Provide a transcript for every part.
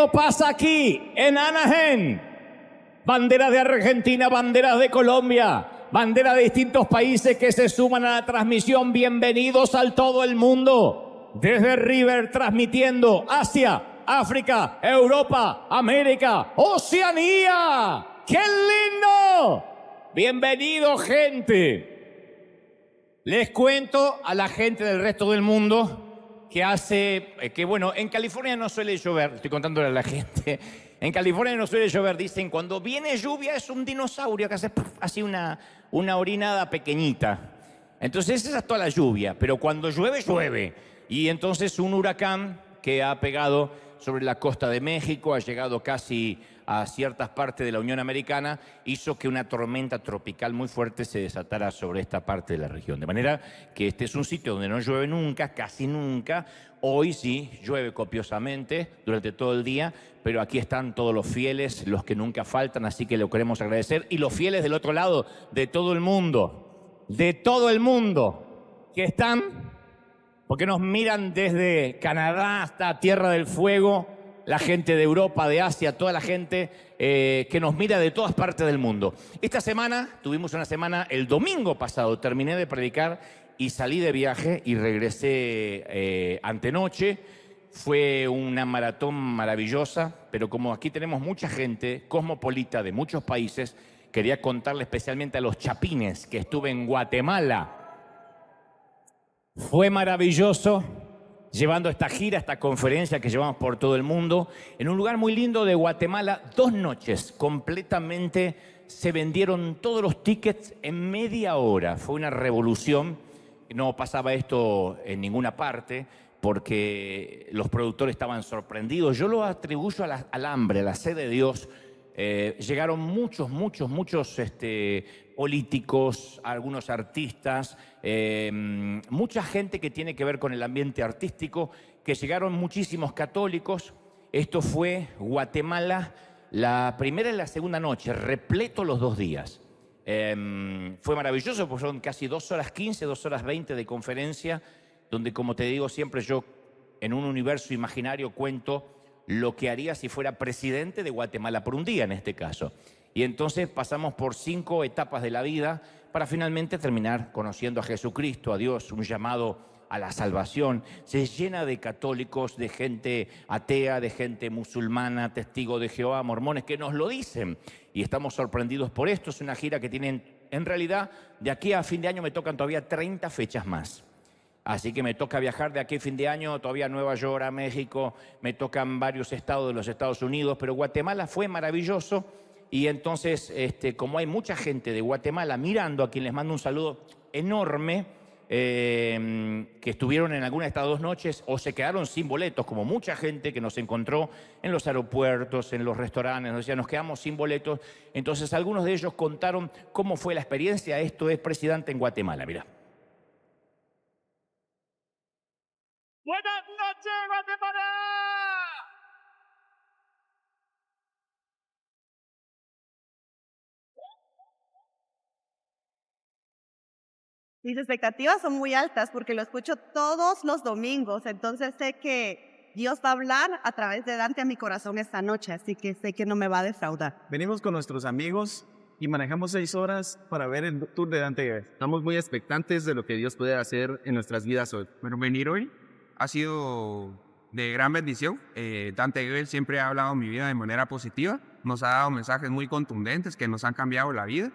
Esto pasa aquí, en Anaheim. Banderas de Argentina, banderas de Colombia, banderas de distintos países que se suman a la transmisión. Bienvenidos al todo el mundo. Desde River, transmitiendo Asia, África, Europa, América, Oceanía. ¡Qué lindo! Bienvenido, gente. Les cuento a la gente del resto del mundo que bueno, en California no suele llover. Estoy contándole a la gente. En California no suele llover. Dicen, cuando viene lluvia es un dinosaurio que hace así una orinada pequeñita. Entonces esa es toda la lluvia. Pero cuando llueve, llueve. Y entonces un huracán que ha pegado sobre la costa de México, ha llegado casi a ciertas partes de la Unión Americana, hizo que una tormenta tropical muy fuerte se desatara sobre esta parte de la región. De manera que este es un sitio donde no llueve nunca, casi nunca. Hoy sí llueve copiosamente durante todo el día, pero aquí están todos los fieles, los que nunca faltan, así que lo queremos agradecer. Y los fieles del otro lado, de todo el mundo, que están, porque nos miran desde Canadá hasta Tierra del Fuego, la gente de Europa, de Asia, toda la gente que nos mira de todas partes del mundo. Esta semana, tuvimos una semana, el domingo pasado, terminé de predicar y salí de viaje y regresé antenoche. Fue una maratón maravillosa, pero como aquí tenemos mucha gente cosmopolita de muchos países, quería contarle especialmente a los chapines que estuve en Guatemala. Fue maravilloso, llevando esta gira, esta conferencia que llevamos por todo el mundo, en un lugar muy lindo de Guatemala. 2 noches completamente, se vendieron todos los tickets en media hora. Fue una revolución, no pasaba esto en ninguna parte, porque los productores estaban sorprendidos. Yo lo atribuyo al hambre, a la sed de Dios. Llegaron muchos políticos, algunos artistas, mucha gente que tiene que ver con el ambiente artístico, que llegaron muchísimos católicos. Esto fue Guatemala, la primera y la segunda noche, repleto los 2 días. Fue maravilloso, porque son casi 2 horas 15, 2 horas 20 de conferencia, donde, como te digo siempre, yo en un universo imaginario cuento lo que haría si fuera presidente de Guatemala por un día, en este caso. Y entonces pasamos por 5 etapas de la vida para finalmente terminar conociendo a Jesucristo, a Dios, un llamado a la salvación. Se llena de católicos, de gente atea, de gente musulmana, testigos de Jehová, mormones, que nos lo dicen. Y estamos sorprendidos por esto. Es una gira que tienen, en realidad, de aquí a fin de año me tocan todavía 30 fechas más. Así que me toca viajar de aquí a fin de año, todavía a Nueva York, a México, me tocan varios estados de los Estados Unidos, pero Guatemala fue maravilloso. Y entonces, como hay mucha gente de Guatemala mirando, a quien les mando un saludo enorme, que estuvieron en alguna de estas 2 noches o se quedaron sin boletos, como mucha gente que nos encontró en los aeropuertos, en los restaurantes, nos decían, nos quedamos sin boletos. Entonces, algunos de ellos contaron cómo fue la experiencia. Esto es Presidente en Guatemala, mirá. Buenas noches, Guatemala. Mis expectativas son muy altas porque lo escucho todos los domingos, entonces sé que Dios va a hablar a través de Dante a mi corazón esta noche, así que sé que no me va a defraudar. Venimos con nuestros amigos y manejamos 6 horas para ver el tour de Dante. Estamos muy expectantes de lo que Dios puede hacer en nuestras vidas hoy. Bueno, venir hoy ha sido de gran bendición. Dante Gebel siempre ha hablado mi vida de manera positiva, nos ha dado mensajes muy contundentes que nos han cambiado la vida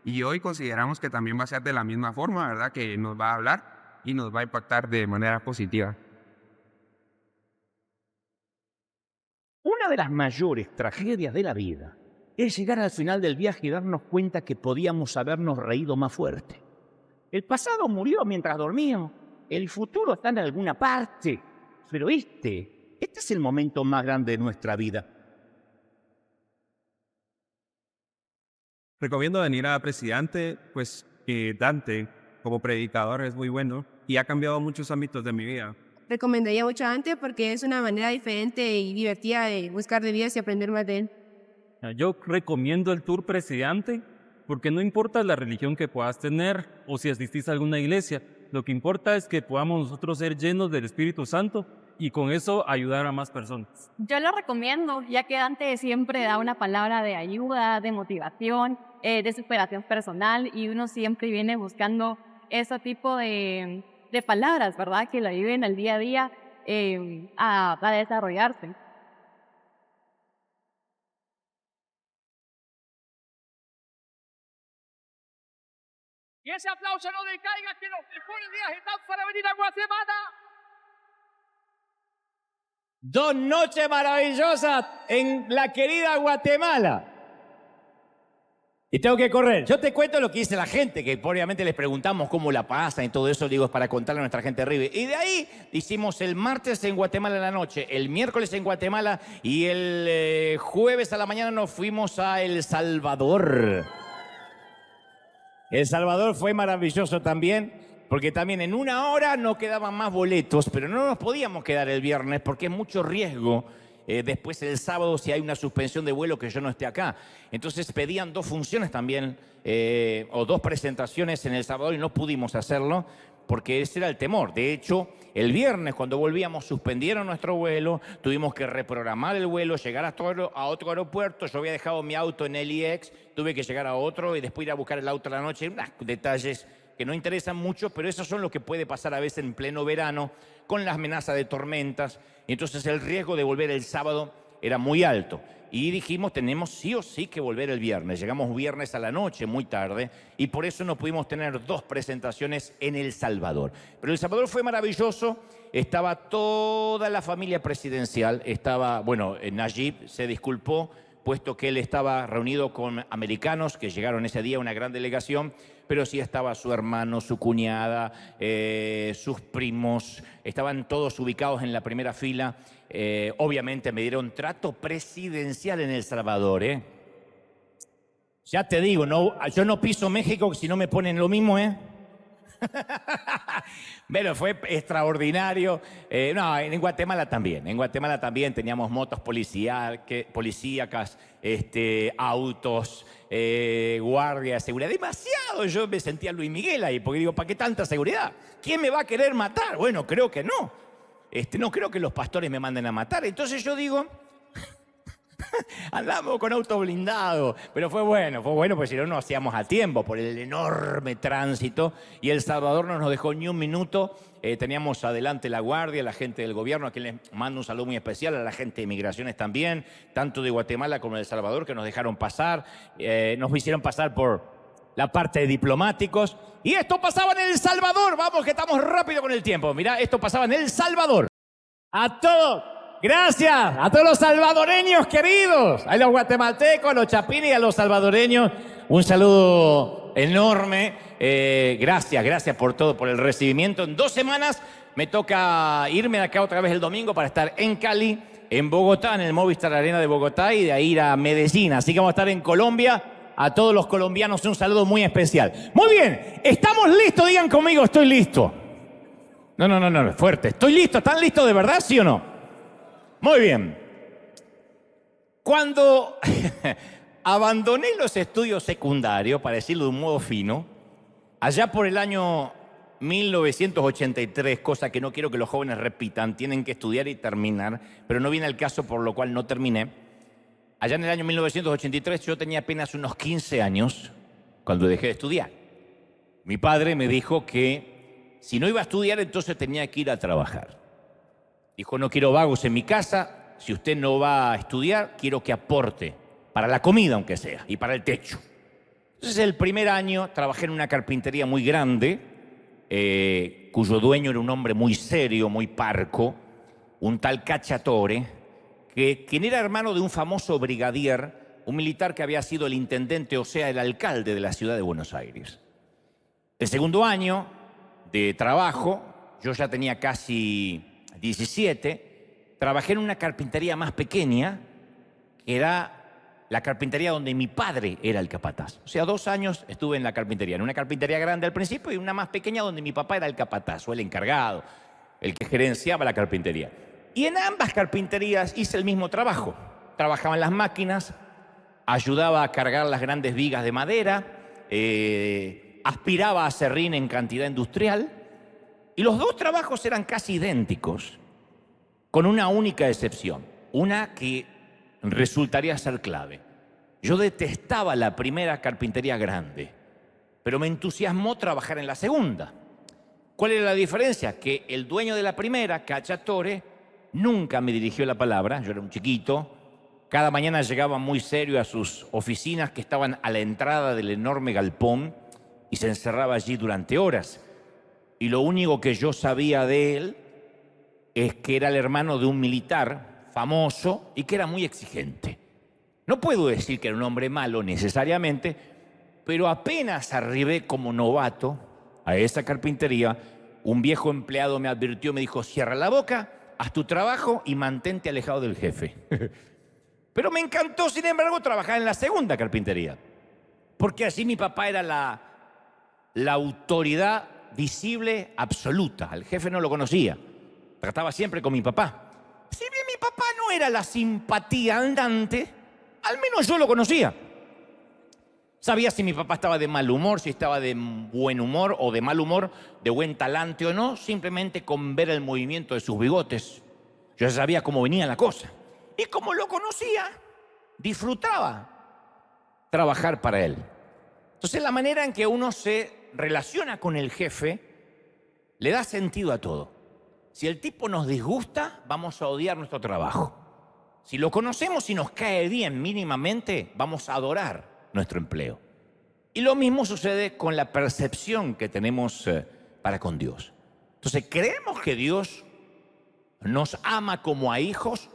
y hoy consideramos que también va a ser de la misma forma, ¿verdad? Que nos va a hablar y nos va a impactar de manera positiva. Una de las mayores tragedias de la vida es llegar al final del viaje y darnos cuenta que podíamos habernos reído más fuerte. El pasado murió mientras dormíamos, el futuro está en alguna parte, pero este es el momento más grande de nuestra vida. Recomiendo venir a Presidente, pues Dante como predicador es muy bueno y ha cambiado muchos ámbitos de mi vida. Recomendaría mucho a Dante porque es una manera diferente y divertida de buscar de Dios y aprender más de él. Yo recomiendo el tour Presidente porque no importa la religión que puedas tener o si asistís a alguna iglesia, lo que importa es que podamos nosotros ser llenos del Espíritu Santo y con eso ayudar a más personas. Yo lo recomiendo, ya que Dante siempre da una palabra de ayuda, de motivación, de superación personal, y uno siempre viene buscando ese tipo de palabras, ¿verdad? Que lo ayuden al día a día a desarrollarse. Y ese aplauso no decaiga, que los mejores días están para venir a Guatemala. 2 noches maravillosas en la querida Guatemala. Y tengo que correr. Yo te cuento lo que dice la gente, que obviamente les preguntamos cómo la pasan y todo eso, digo, es para contarle a nuestra gente de River. Y de ahí hicimos el martes en Guatemala en la noche, el miércoles en Guatemala y el jueves a la mañana nos fuimos a El Salvador. El Salvador fue maravilloso también, porque también en 1 hora no quedaban más boletos, pero no nos podíamos quedar el viernes porque es mucho riesgo. Después el sábado si hay una suspensión de vuelo que yo no esté acá. Entonces pedían 2 funciones también, o 2 presentaciones en El Salvador y no pudimos hacerlo porque ese era el temor. De hecho, el viernes cuando volvíamos suspendieron nuestro vuelo, tuvimos que reprogramar el vuelo, llegar a otro aeropuerto. Yo había dejado mi auto en LAX, tuve que llegar a otro y después ir a buscar el auto a la noche. Detalles que no interesan mucho, pero esos son lo que puede pasar a veces en pleno verano con la amenaza de tormentas. Entonces el riesgo de volver el sábado era muy alto. Y dijimos, tenemos sí o sí que volver el viernes. Llegamos viernes a la noche, muy tarde, y por eso no pudimos tener 2 presentaciones en El Salvador. Pero El Salvador fue maravilloso. Estaba toda la familia presidencial. Estaba, bueno, Nayib se disculpó, puesto que él estaba reunido con americanos que llegaron ese día, una gran delegación, pero sí estaba su hermano, su cuñada, sus primos, estaban todos ubicados en la primera fila. Obviamente me dieron trato presidencial en El Salvador, ¿eh? Ya te digo, no, yo no piso México si no me ponen lo mismo, ¿eh? Pero fue extraordinario. No, en Guatemala también. En Guatemala también teníamos motos policíacas, autos, guardia de seguridad. Demasiado. Yo me sentía Luis Miguel ahí, porque digo, ¿para qué tanta seguridad? ¿Quién me va a querer matar? Bueno, creo que no. No creo que los pastores me manden a matar. Entonces yo digo, andamos con auto blindado, pero fue bueno porque si no, no hacíamos a tiempo por el enorme tránsito y El Salvador no nos dejó ni un minuto. Teníamos adelante la guardia, la gente del gobierno, a quien les mando un saludo muy especial, a la gente de migraciones también, tanto de Guatemala como de El Salvador, que nos dejaron pasar, nos hicieron pasar por la parte de diplomáticos. Y esto pasaba en El Salvador, vamos que estamos rápido con el tiempo. Mirá, esto pasaba en El Salvador. A todos. Gracias a todos los salvadoreños queridos, a los guatemaltecos, a los chapines y a los salvadoreños. Un saludo enorme. Gracias por todo, por el recibimiento. En 2 semanas me toca irme de acá otra vez el domingo para estar en Cali, en Bogotá, en el Movistar Arena de Bogotá y de ahí ir a Medellín. Así que vamos a estar en Colombia. A todos los colombianos un saludo muy especial. Muy bien, estamos listos, digan conmigo, estoy listo. No, fuerte. Estoy listo, ¿están listos de verdad, sí o no? Muy bien. Cuando abandoné los estudios secundarios, para decirlo de un modo fino, allá por el año 1983, cosa que no quiero que los jóvenes repitan, tienen que estudiar y terminar, pero no viene el caso por lo cual no terminé. Allá en el año 1983 yo tenía apenas unos 15 años cuando dejé de estudiar. Mi padre me dijo que si no iba a estudiar entonces tenía que ir a trabajar. Dijo, no quiero vagos en mi casa, si usted no va a estudiar, quiero que aporte para la comida, aunque sea, y para el techo. Entonces, el primer año trabajé en una carpintería muy grande, cuyo dueño era un hombre muy serio, muy parco, un tal Cacciatore, quien era hermano de un famoso brigadier, un militar que había sido el intendente, o sea, el alcalde de la ciudad de Buenos Aires. El segundo año de trabajo, yo ya tenía casi 17, trabajé en una carpintería más pequeña, que era la carpintería donde mi padre era el capataz. O sea, 2 años estuve en la carpintería, en una carpintería grande al principio y una más pequeña donde mi papá era el capataz o el encargado, el que gerenciaba la carpintería. Y en ambas carpinterías hice el mismo trabajo. Trabajaba en las máquinas, ayudaba a cargar las grandes vigas de madera, aspiraba a acerrín en cantidad industrial. Y los 2 trabajos eran casi idénticos. con una única excepción, una que resultaría ser clave. Yo detestaba la primera carpintería grande, pero me entusiasmó trabajar en la segunda. ¿Cuál era la diferencia? Que el dueño de la primera, Cacciatore, nunca me dirigió la palabra, yo era un chiquito. Cada mañana llegaba muy serio a sus oficinas que estaban a la entrada del enorme galpón y se encerraba allí durante horas. Y lo único que yo sabía de él es que era el hermano de un militar famoso y que era muy exigente. No puedo decir que era un hombre malo necesariamente, pero apenas arribé como novato a esa carpintería, un viejo empleado me advirtió, me dijo: cierra la boca, haz tu trabajo y mantente alejado del jefe. Pero me encantó, sin embargo, trabajar en la segunda carpintería, porque así mi papá era la autoridad visible absoluta. Al jefe no lo conocía, trataba siempre con mi papá. Si bien mi papá no era la simpatía andante, al menos yo lo conocía. Sabía si mi papá estaba de mal humor, si estaba de buen humor o de mal humor, de buen talante o no, simplemente con ver el movimiento de sus bigotes. Yo ya sabía cómo venía la cosa. Y como lo conocía, disfrutaba trabajar para él. Entonces, la manera en que uno se relaciona con el jefe le da sentido a todo. Si el tipo nos disgusta, vamos a odiar nuestro trabajo. Si lo conocemos y nos cae bien mínimamente, vamos a adorar nuestro empleo. Y lo mismo sucede con la percepción que tenemos para con Dios. Entonces, ¿creemos que Dios nos ama como a hijos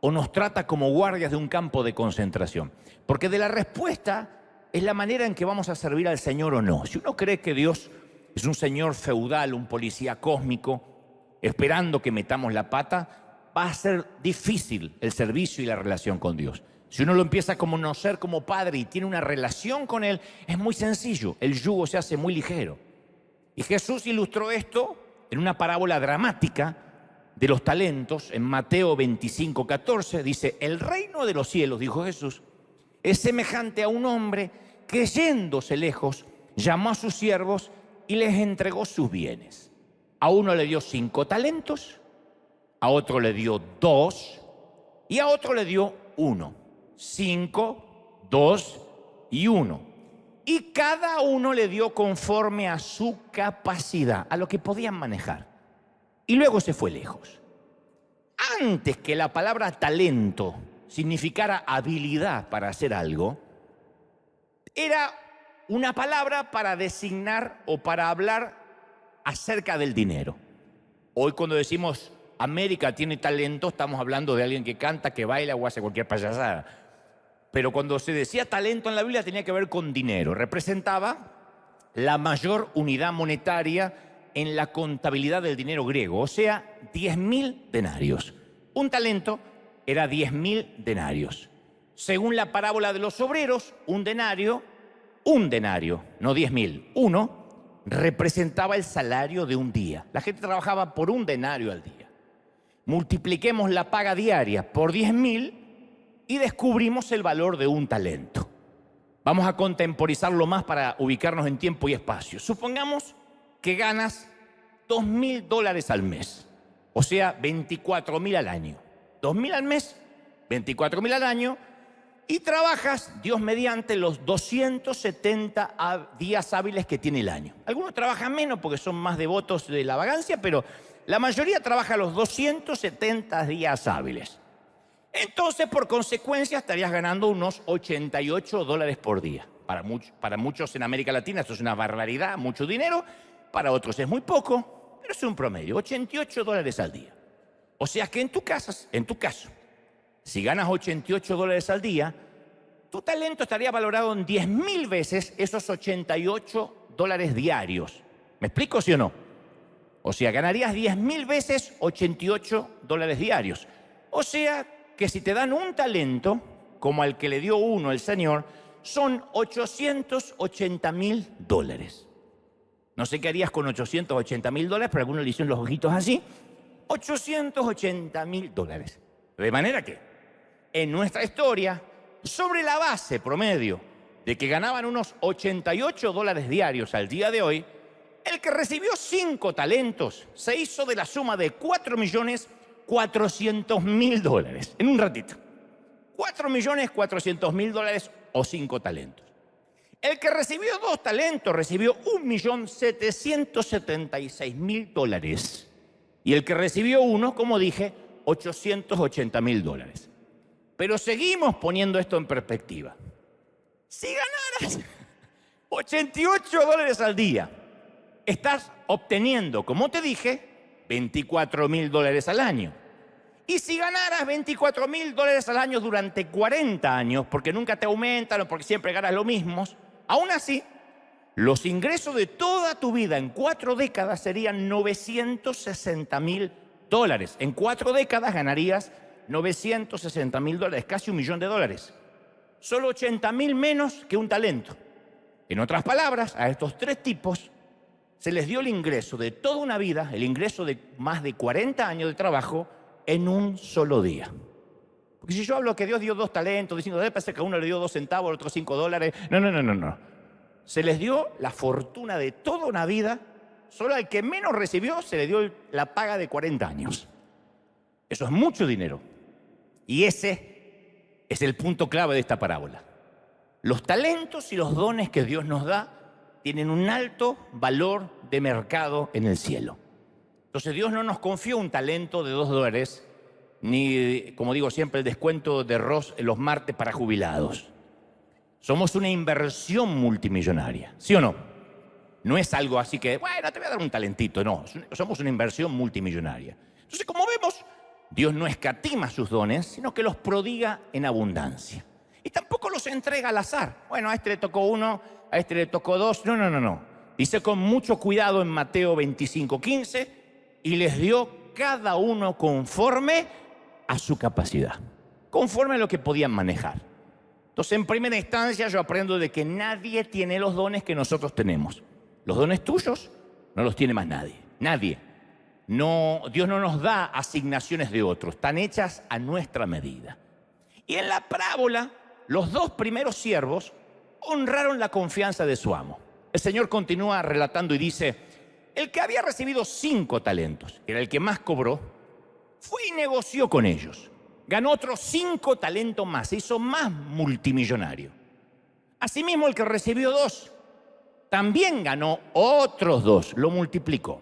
o nos trata como guardias de un campo de concentración? Porque de la respuesta es la manera en que vamos a servir al Señor o no. Si uno cree que Dios es un señor feudal, un policía cósmico, esperando que metamos la pata, va a ser difícil el servicio y la relación con Dios. Si uno lo empieza a conocer como padre y tiene una relación con Él, es muy sencillo, el yugo se hace muy ligero. Y Jesús ilustró esto en una parábola dramática de los talentos. En Mateo 25:14 dice: el reino de los cielos, dijo Jesús, es semejante a un hombre que, yéndose lejos, llamó a sus siervos y les entregó sus bienes. A uno le dio 5 talentos, a otro le dio 2 y a otro le dio 1. 5, 2 y 1. Y cada uno le dio conforme a su capacidad, a lo que podían manejar. Y luego se fue lejos. Antes que la palabra talento significara habilidad para hacer algo, era una palabra para designar o para hablar acerca del dinero. Hoy, cuando decimos América tiene talento, estamos hablando de alguien que canta, que baila o hace cualquier payasada. Pero cuando se decía talento en la Biblia tenía que ver con dinero. Representaba la mayor unidad monetaria en la contabilidad del dinero griego, o sea, 10.000 denarios. Un talento era 10.000 denarios. Según la parábola de los obreros, un denario, no 10.000, uno, representaba el salario de un día. La gente trabajaba por un denario al día. Multipliquemos la paga diaria por 10.000 y descubrimos el valor de un talento. Vamos a contemporizarlo más para ubicarnos en tiempo y espacio. Supongamos que ganas $2.000 al mes, o sea, 24.000 al año. 2.000 al mes, 24.000 al año, y trabajas, Dios mediante, los 270 días hábiles que tiene el año. Algunos trabajan menos porque son más devotos de la vagancia, pero la mayoría trabaja los 270 días hábiles. Entonces, por consecuencia, estarías ganando unos $88 por día. Para muchos en América Latina esto es una barbaridad, mucho dinero. Para otros es muy poco, pero es un promedio, $88 al día. O sea que en tu caso, si ganas $88 al día, tu talento estaría valorado en 10.000 veces esos $88 diarios. ¿Me explico, sí o no? O sea, ganarías 10.000 veces $88 diarios. O sea que si te dan un talento, como al que le dio uno el Señor, son $880.000. No sé qué harías con $880.000, pero algunos le hicieron los ojitos así. $880.000. De manera que, en nuestra historia, sobre la base promedio de que ganaban unos $88 diarios al día de hoy, el que recibió 5 talentos se hizo de la suma de 4.800.000 $400.000 en un ratito. $4.400.000 o 5 talentos. El que recibió 2 talentos recibió $1.776.000. Y el que recibió 1, como dije, $880.000. Pero seguimos poniendo esto en perspectiva. Si ganaras $88 al día, estás obteniendo, como te dije, $24.000 al año. Y si ganaras $24.000 al año durante 40 años, porque nunca te aumentan o porque siempre ganas lo mismo, aún así, los ingresos de toda tu vida en 4 décadas serían $960.000. En 4 décadas ganarías $960.000, casi $1.000.000. Solo 80.000 menos que un talento. En otras palabras, a estos 3 tipos se les dio el ingreso de toda una vida, el ingreso de más de 40 años de trabajo en un solo día. Porque si yo hablo que Dios dio 2 talentos, diciendo, debe ser que a uno le dio 2 centavos, al otro $5. No. Se les dio la fortuna de toda una vida, solo al que menos recibió se le dio la paga de 40 años. Eso es mucho dinero. Y ese es el punto clave de esta parábola. Los talentos y los dones que Dios nos da tienen un alto valor de mercado en el cielo. Entonces Dios no nos confió un talento de $2, ni, como digo siempre, el descuento de Ross en los martes para jubilados. Somos una inversión multimillonaria, ¿sí o no? No es algo así que, bueno, te voy a dar un talentito, no. Somos una inversión multimillonaria. Entonces, como vemos, Dios no escatima sus dones, sino que los prodiga en abundancia. Y tampoco los entrega al azar. Bueno, a este le tocó 1, a este le tocó 2. No. Dice con mucho cuidado en Mateo 25:15, y les dio cada uno conforme a su capacidad, conforme a lo que podían manejar. Entonces, en primera instancia, yo aprendo de que nadie tiene los dones que nosotros tenemos. Los dones tuyos no los tiene más nadie. Nadie. No, Dios no nos da asignaciones de otros, están hechas a nuestra medida. Y en la parábola, los 2 primeros siervos honraron la confianza de su amo. El Señor continúa relatando y dice, el que había recibido 5 talentos, que era el que más cobró, fue y negoció con ellos. Ganó otros 5 talentos más, se hizo más multimillonario. Asimismo, el que recibió 2, también ganó otros 2, lo multiplicó.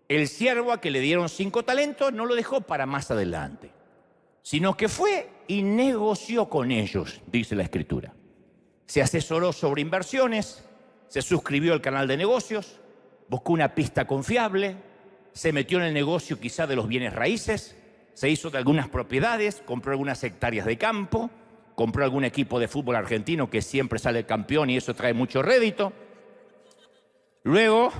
El siervo a que le dieron 5 talentos no lo dejó para más adelante, sino que fue y negoció con ellos, dice la Escritura. Se asesoró sobre inversiones, se suscribió al canal de negocios, buscó una pista confiable, se metió en el negocio quizá de los bienes raíces, se hizo de algunas propiedades, compró algunas hectáreas de campo, compró algún equipo de fútbol argentino que siempre sale campeón y eso trae mucho rédito. Luego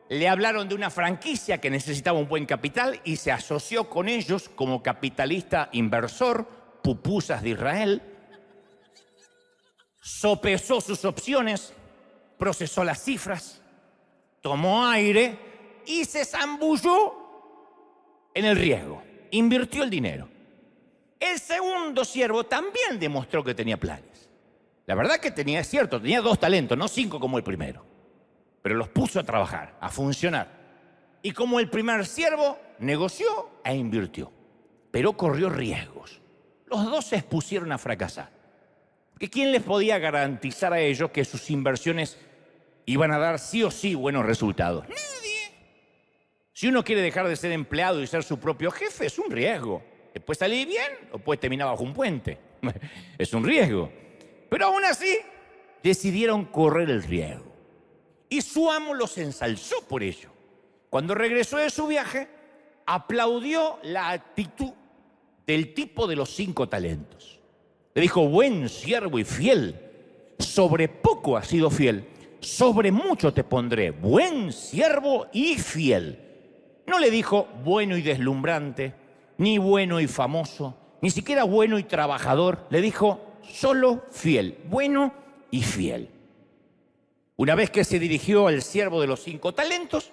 le hablaron de una franquicia que necesitaba un buen capital y se asoció con ellos como capitalista inversor, pupusas de Israel. Sopesó sus opciones, procesó las cifras, tomó aire y se zambulló en el riesgo. Invirtió el dinero. El segundo siervo también demostró que tenía planes. La verdad que es cierto, tenía 2 talentos, no 5 como el primero. Pero los puso a trabajar, a funcionar. Y como el primer siervo, negoció e invirtió. Pero corrió riesgos. Los 2 se expusieron a fracasar. Porque ¿quién les podía garantizar a ellos que sus inversiones iban a dar sí o sí buenos resultados? Nadie. Si uno quiere dejar de ser empleado y ser su propio jefe, es un riesgo. Puede salir bien o puede terminar bajo un puente. Es un riesgo. Pero aún así, decidieron correr el riesgo. Y su amo los ensalzó por ello. Cuando regresó de su viaje, aplaudió la actitud del tipo de los 5 talentos. Le dijo, buen siervo y fiel, sobre poco has sido fiel, sobre mucho te pondré, buen siervo y fiel. No le dijo bueno y deslumbrante, ni bueno y famoso, ni siquiera bueno y trabajador. Le dijo solo fiel, bueno y fiel. Una vez que se dirigió al siervo de los 5 talentos,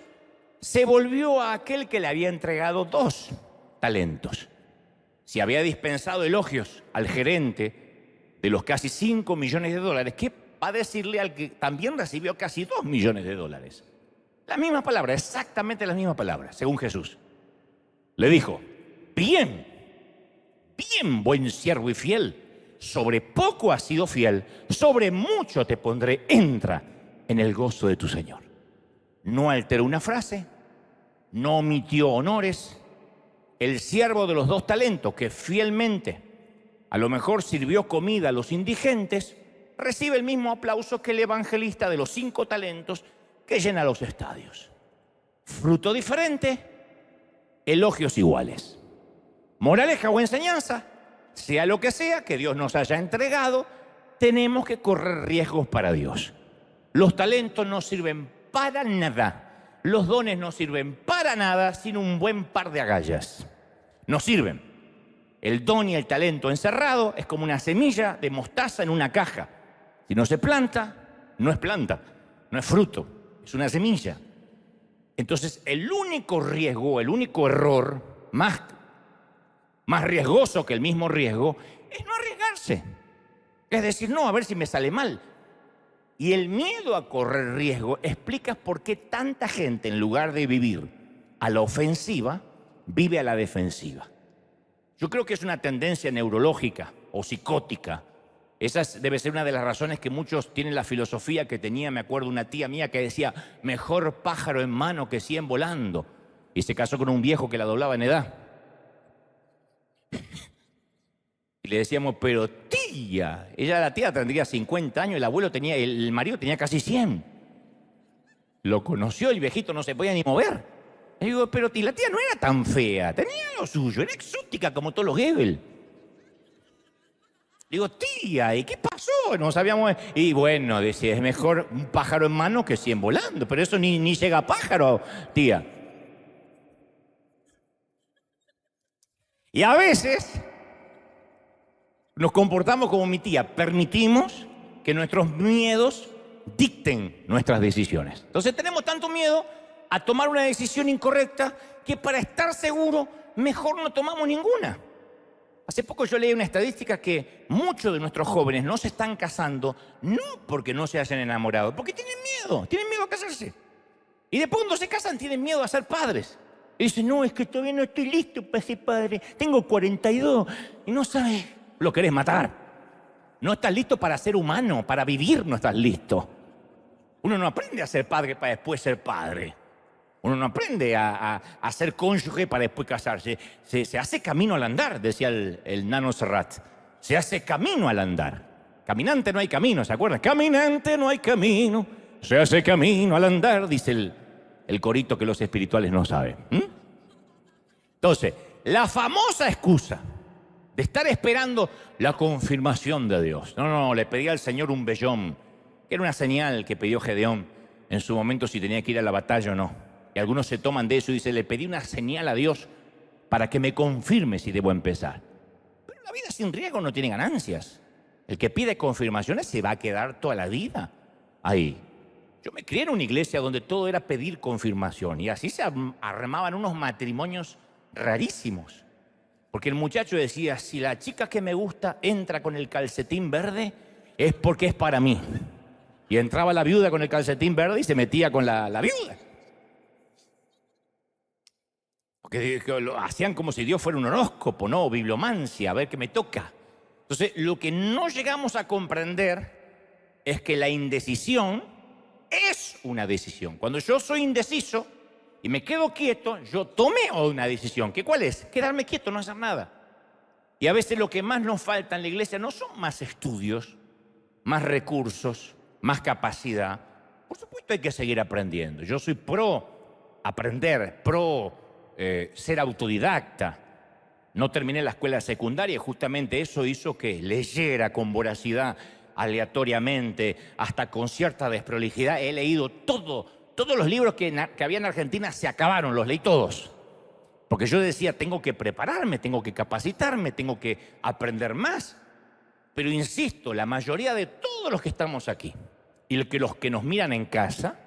se volvió a aquel que le había entregado 2 talentos. Si había dispensado elogios al gerente de los casi $5 millones, ¿qué va a decirle al que también recibió casi $2 millones? La misma palabra, exactamente la misma palabra, según Jesús. Le dijo, bien, bien, buen siervo y fiel. Sobre poco has sido fiel, sobre mucho te pondré. Entra en el gozo de tu Señor. No alteró una frase, no omitió honores. El siervo de los 2 talentos, que fielmente a lo mejor sirvió comida a los indigentes, recibe el mismo aplauso que el evangelista de los 5 talentos que llena los estadios. Fruto diferente, elogios iguales. Moraleja o enseñanza, sea lo que sea que Dios nos haya entregado, tenemos que correr riesgos para Dios. Los talentos no sirven para nada. Los dones no sirven para nada sin un buen par de agallas. No sirven. El don y el talento encerrado es como una semilla de mostaza en una caja. Si no se planta, no es planta, no es fruto, es una semilla. Entonces, el único riesgo, el único error, más riesgoso que el mismo riesgo, es no arriesgarse. Es decir, no, a ver si me sale mal. Y el miedo a correr riesgo explica por qué tanta gente, en lugar de vivir a la ofensiva, vive a la defensiva. Yo creo que es una tendencia neurológica o psicótica. Esa debe ser una de las razones que muchos tienen la filosofía que tenía, me acuerdo, una tía mía que decía, mejor pájaro en mano que 100 volando. Y se casó con un viejo que la doblaba en edad. Y le decíamos, pero tía, la tía tendría 50 años, el marido tenía casi 100. Lo conoció, el viejito no se podía ni mover. Le digo, pero la tía no era tan fea, tenía lo suyo, era exótica como todos los Goebbels. Digo, tía, ¿y qué pasó? No sabíamos. Y bueno, decía, es mejor un pájaro en mano que 100 volando, pero eso ni llega a pájaro, tía. Y a veces nos comportamos como mi tía, permitimos que nuestros miedos dicten nuestras decisiones. Entonces tenemos tanto miedo a tomar una decisión incorrecta que para estar seguro mejor no tomamos ninguna. Hace poco yo leí una estadística que muchos de nuestros jóvenes no se están casando no porque no se hayan enamorado, porque tienen miedo a casarse. Y después cuando se casan tienen miedo a ser padres. Y dicen, no, es que todavía no estoy listo para ser padre, tengo 42 y no sabes, lo querés matar. No estás listo para ser humano, para vivir no estás listo. Uno no aprende a ser padre para después ser padre. Uno no aprende a ser cónyuge para después casarse. Se hace camino al andar, decía el nano Serrat. Se hace camino al andar. Caminante no hay camino, ¿se acuerdan? Caminante no hay camino, se hace camino al andar, dice el corito que los espirituales no saben. Entonces, la famosa excusa de estar esperando la confirmación de Dios. No, le pedí al Señor un vellón, que era una señal que pidió Gedeón en su momento si tenía que ir a la batalla o no. Y algunos se toman de eso y dicen, le pedí una señal a Dios para que me confirme si debo empezar. Pero la vida sin riesgo no tiene ganancias. El que pide confirmaciones se va a quedar toda la vida ahí. Yo me crié en una iglesia donde todo era pedir confirmación y así se armaban unos matrimonios rarísimos. Porque el muchacho decía, si la chica que me gusta entra con el calcetín verde, es porque es para mí. Y entraba la viuda con el calcetín verde y se metía con la viuda. Porque lo hacían como si Dios fuera un horóscopo, ¿no? O bibliomancia, a ver qué me toca. Entonces, lo que no llegamos a comprender es que la indecisión es una decisión. Cuando yo soy indeciso y me quedo quieto, yo tomé una decisión. ¿Cuál es? Quedarme quieto, no hacer nada. Y a veces lo que más nos falta en la iglesia no son más estudios, más recursos, más capacidad. Por supuesto hay que seguir aprendiendo. Yo soy pro aprender, pro ser autodidacta. No terminé la escuela secundaria y justamente eso hizo que leyera con voracidad, aleatoriamente, hasta con cierta desprolijidad. He leído todos los libros que había en Argentina, se acabaron, los leí todos. Porque yo decía, tengo que prepararme, tengo que capacitarme, tengo que aprender más. Pero insisto, la mayoría de todos los que estamos aquí y los que nos miran en casa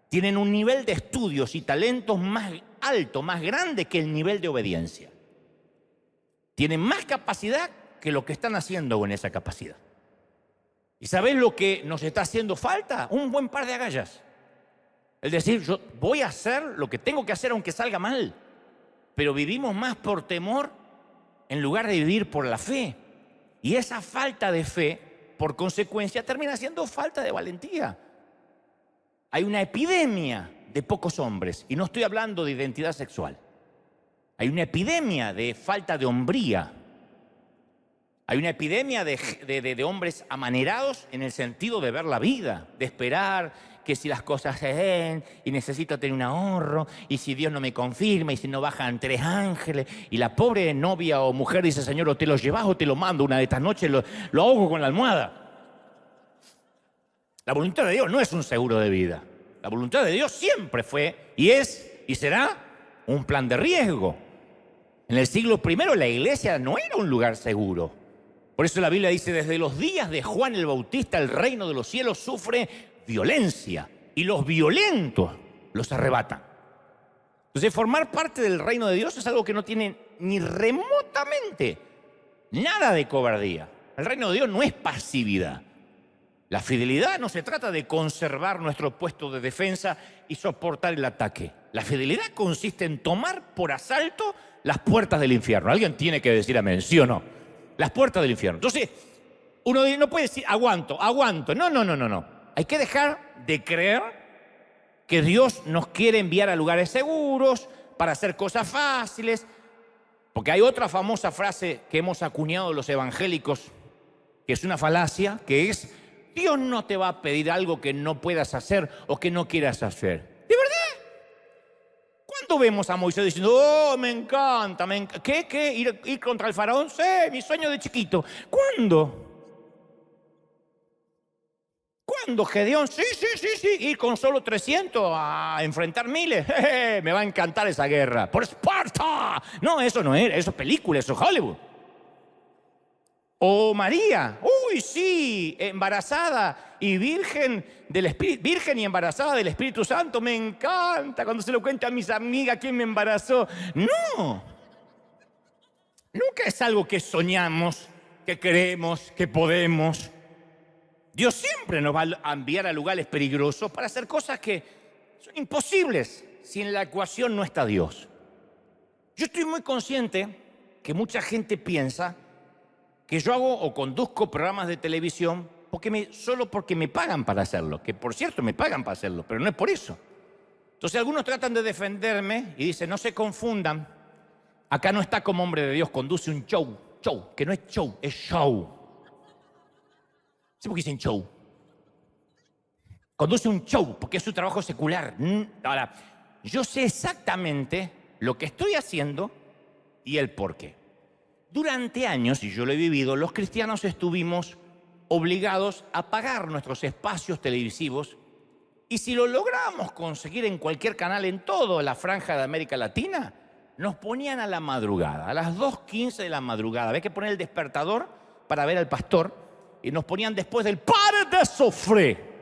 tienen un nivel de estudios y talentos más alto, más grande que el nivel de obediencia. Tienen más capacidad que lo que están haciendo con esa capacidad. ¿Y sabés lo que nos está haciendo falta? Un buen par de agallas. Es decir, yo voy a hacer lo que tengo que hacer aunque salga mal. pero vivimos más por temor en lugar de vivir por la fe. Y esa falta de fe, por consecuencia, termina siendo falta de valentía. Hay una epidemia de pocos hombres, y no estoy hablando de identidad sexual. Hay una epidemia de falta de hombría. Hay una epidemia de hombres amanerados en el sentido de ver la vida, de esperar que si las cosas se den y necesito tener un ahorro y si Dios no me confirma y si no bajan 3 ángeles y la pobre novia o mujer dice, Señor, o te lo llevas o te lo mando una de estas noches, lo ahogo con la almohada. La voluntad de Dios no es un seguro de vida. La voluntad de Dios siempre fue y es y será un plan de riesgo. En el siglo I la iglesia no era un lugar seguro. Por eso la Biblia dice, desde los días de Juan el Bautista el reino de los cielos sufre violencia y los violentos los arrebatan. Entonces formar parte del reino de Dios es algo que no tiene ni remotamente nada de cobardía. El reino de Dios no es pasividad. La fidelidad no se trata de conservar nuestro puesto de defensa y soportar el ataque. La fidelidad consiste en tomar por asalto las puertas del infierno. Alguien tiene que decir amén, ¿sí o no? Las puertas del infierno. Entonces, uno no puede decir aguanto. No. Hay que dejar de creer que Dios nos quiere enviar a lugares seguros para hacer cosas fáciles. Porque hay otra famosa frase que hemos acuñado los evangélicos, que es una falacia, que es: Dios no te va a pedir algo que no puedas hacer o que no quieras hacer. ¿De verdad? ¿Cuándo vemos a Moisés diciendo, oh, me encanta? ¿Qué? ¿Ir contra el faraón? Sí, mi sueño de chiquito. ¿Cuándo? ¿Cuándo, Gedeón? Sí, ir con solo 300 a enfrentar miles. Me va a encantar esa guerra. ¡Por Esparta! No, eso no era, eso es película, eso es Hollywood. O María, uy, sí, embarazada y virgen y embarazada del Espíritu Santo. Me encanta cuando se lo cuenta a mis amigas quién me embarazó. No, nunca es algo que soñamos, que queremos, que podemos. Dios siempre nos va a enviar a lugares peligrosos para hacer cosas que son imposibles si en la ecuación no está Dios. Yo estoy muy consciente que mucha gente piensa que yo hago o conduzco programas de televisión solo porque me pagan para hacerlo, que por cierto me pagan para hacerlo, pero no es por eso. Entonces algunos tratan de defenderme y dicen, no se confundan, acá no está como hombre de Dios, conduce un show, que no es show, es show. ¿Sí por qué dicen show? Conduce un show porque es su trabajo secular. Ahora, yo sé exactamente lo que estoy haciendo y el por qué. Durante años, y yo lo he vivido, los cristianos estuvimos obligados a pagar nuestros espacios televisivos y si lo lográbamos conseguir en cualquier canal en toda la franja de América Latina, nos ponían a la madrugada, a las 2:15 de la madrugada. Había que poner el despertador para ver al pastor y nos ponían después del Pare de Sofrer.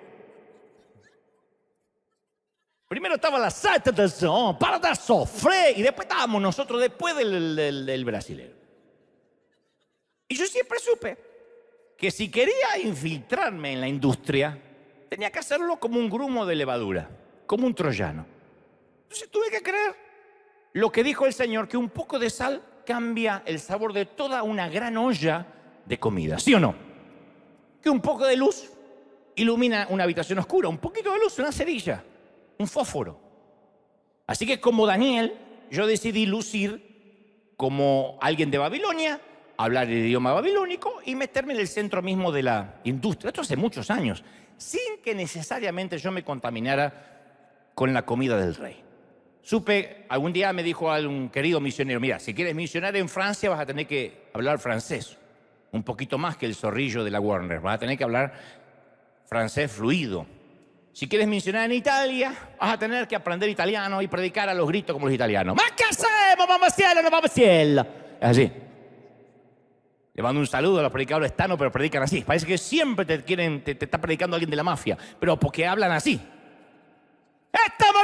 Primero estaba la Sete de Son, Pare de Sofrer, y después estábamos nosotros después del brasilero. Y yo siempre supe que si quería infiltrarme en la industria, tenía que hacerlo como un grumo de levadura, como un troyano. Entonces tuve que creer lo que dijo el Señor, que un poco de sal cambia el sabor de toda una gran olla de comida, ¿sí o no? Que un poco de luz ilumina una habitación oscura, un poquito de luz, una cerilla, un fósforo. Así que como Daniel, yo decidí lucir como alguien de Babilonia, hablar el idioma babilónico y meterme en el centro mismo de la industria. Esto hace muchos años, sin que necesariamente yo me contaminara con la comida del rey. Algún día me dijo un querido misionero, mira, si quieres misionar en Francia vas a tener que hablar francés, un poquito más que el zorrillo de la Warner, vas a tener que hablar francés fluido. Si quieres misionar en Italia, vas a tener que aprender italiano y predicar a los gritos como los italianos. ¡Ma che hacemos, mamma cielo, no vamos cielo! Es así. Le mando un saludo a los predicadores tanos, pero predican así. Parece que siempre te está predicando alguien de la mafia, pero porque hablan así. Estamos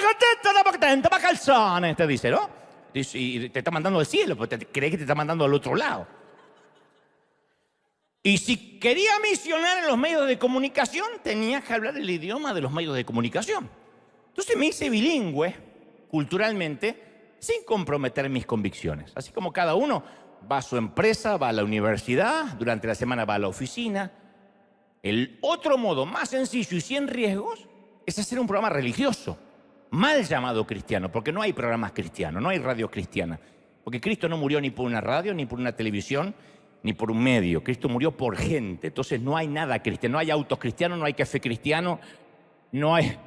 contentos, ma calzones, te dice, ¿no? Y te está mandando al cielo, porque crees que te está mandando al otro lado. Y si quería misionar en los medios de comunicación, tenía que hablar el idioma de los medios de comunicación. Entonces me hice bilingüe, culturalmente, sin comprometer mis convicciones. Así como cada uno va a su empresa, va a la universidad, durante la semana va a la oficina. El otro modo más sencillo y sin riesgos es hacer un programa religioso, mal llamado cristiano, porque no hay programas cristianos, no hay radio cristiana. Porque Cristo no murió ni por una radio, ni por una televisión, ni por un medio. Cristo murió por gente. Entonces no hay nada cristiano, no hay autos cristianos, no hay café cristiano, no hay...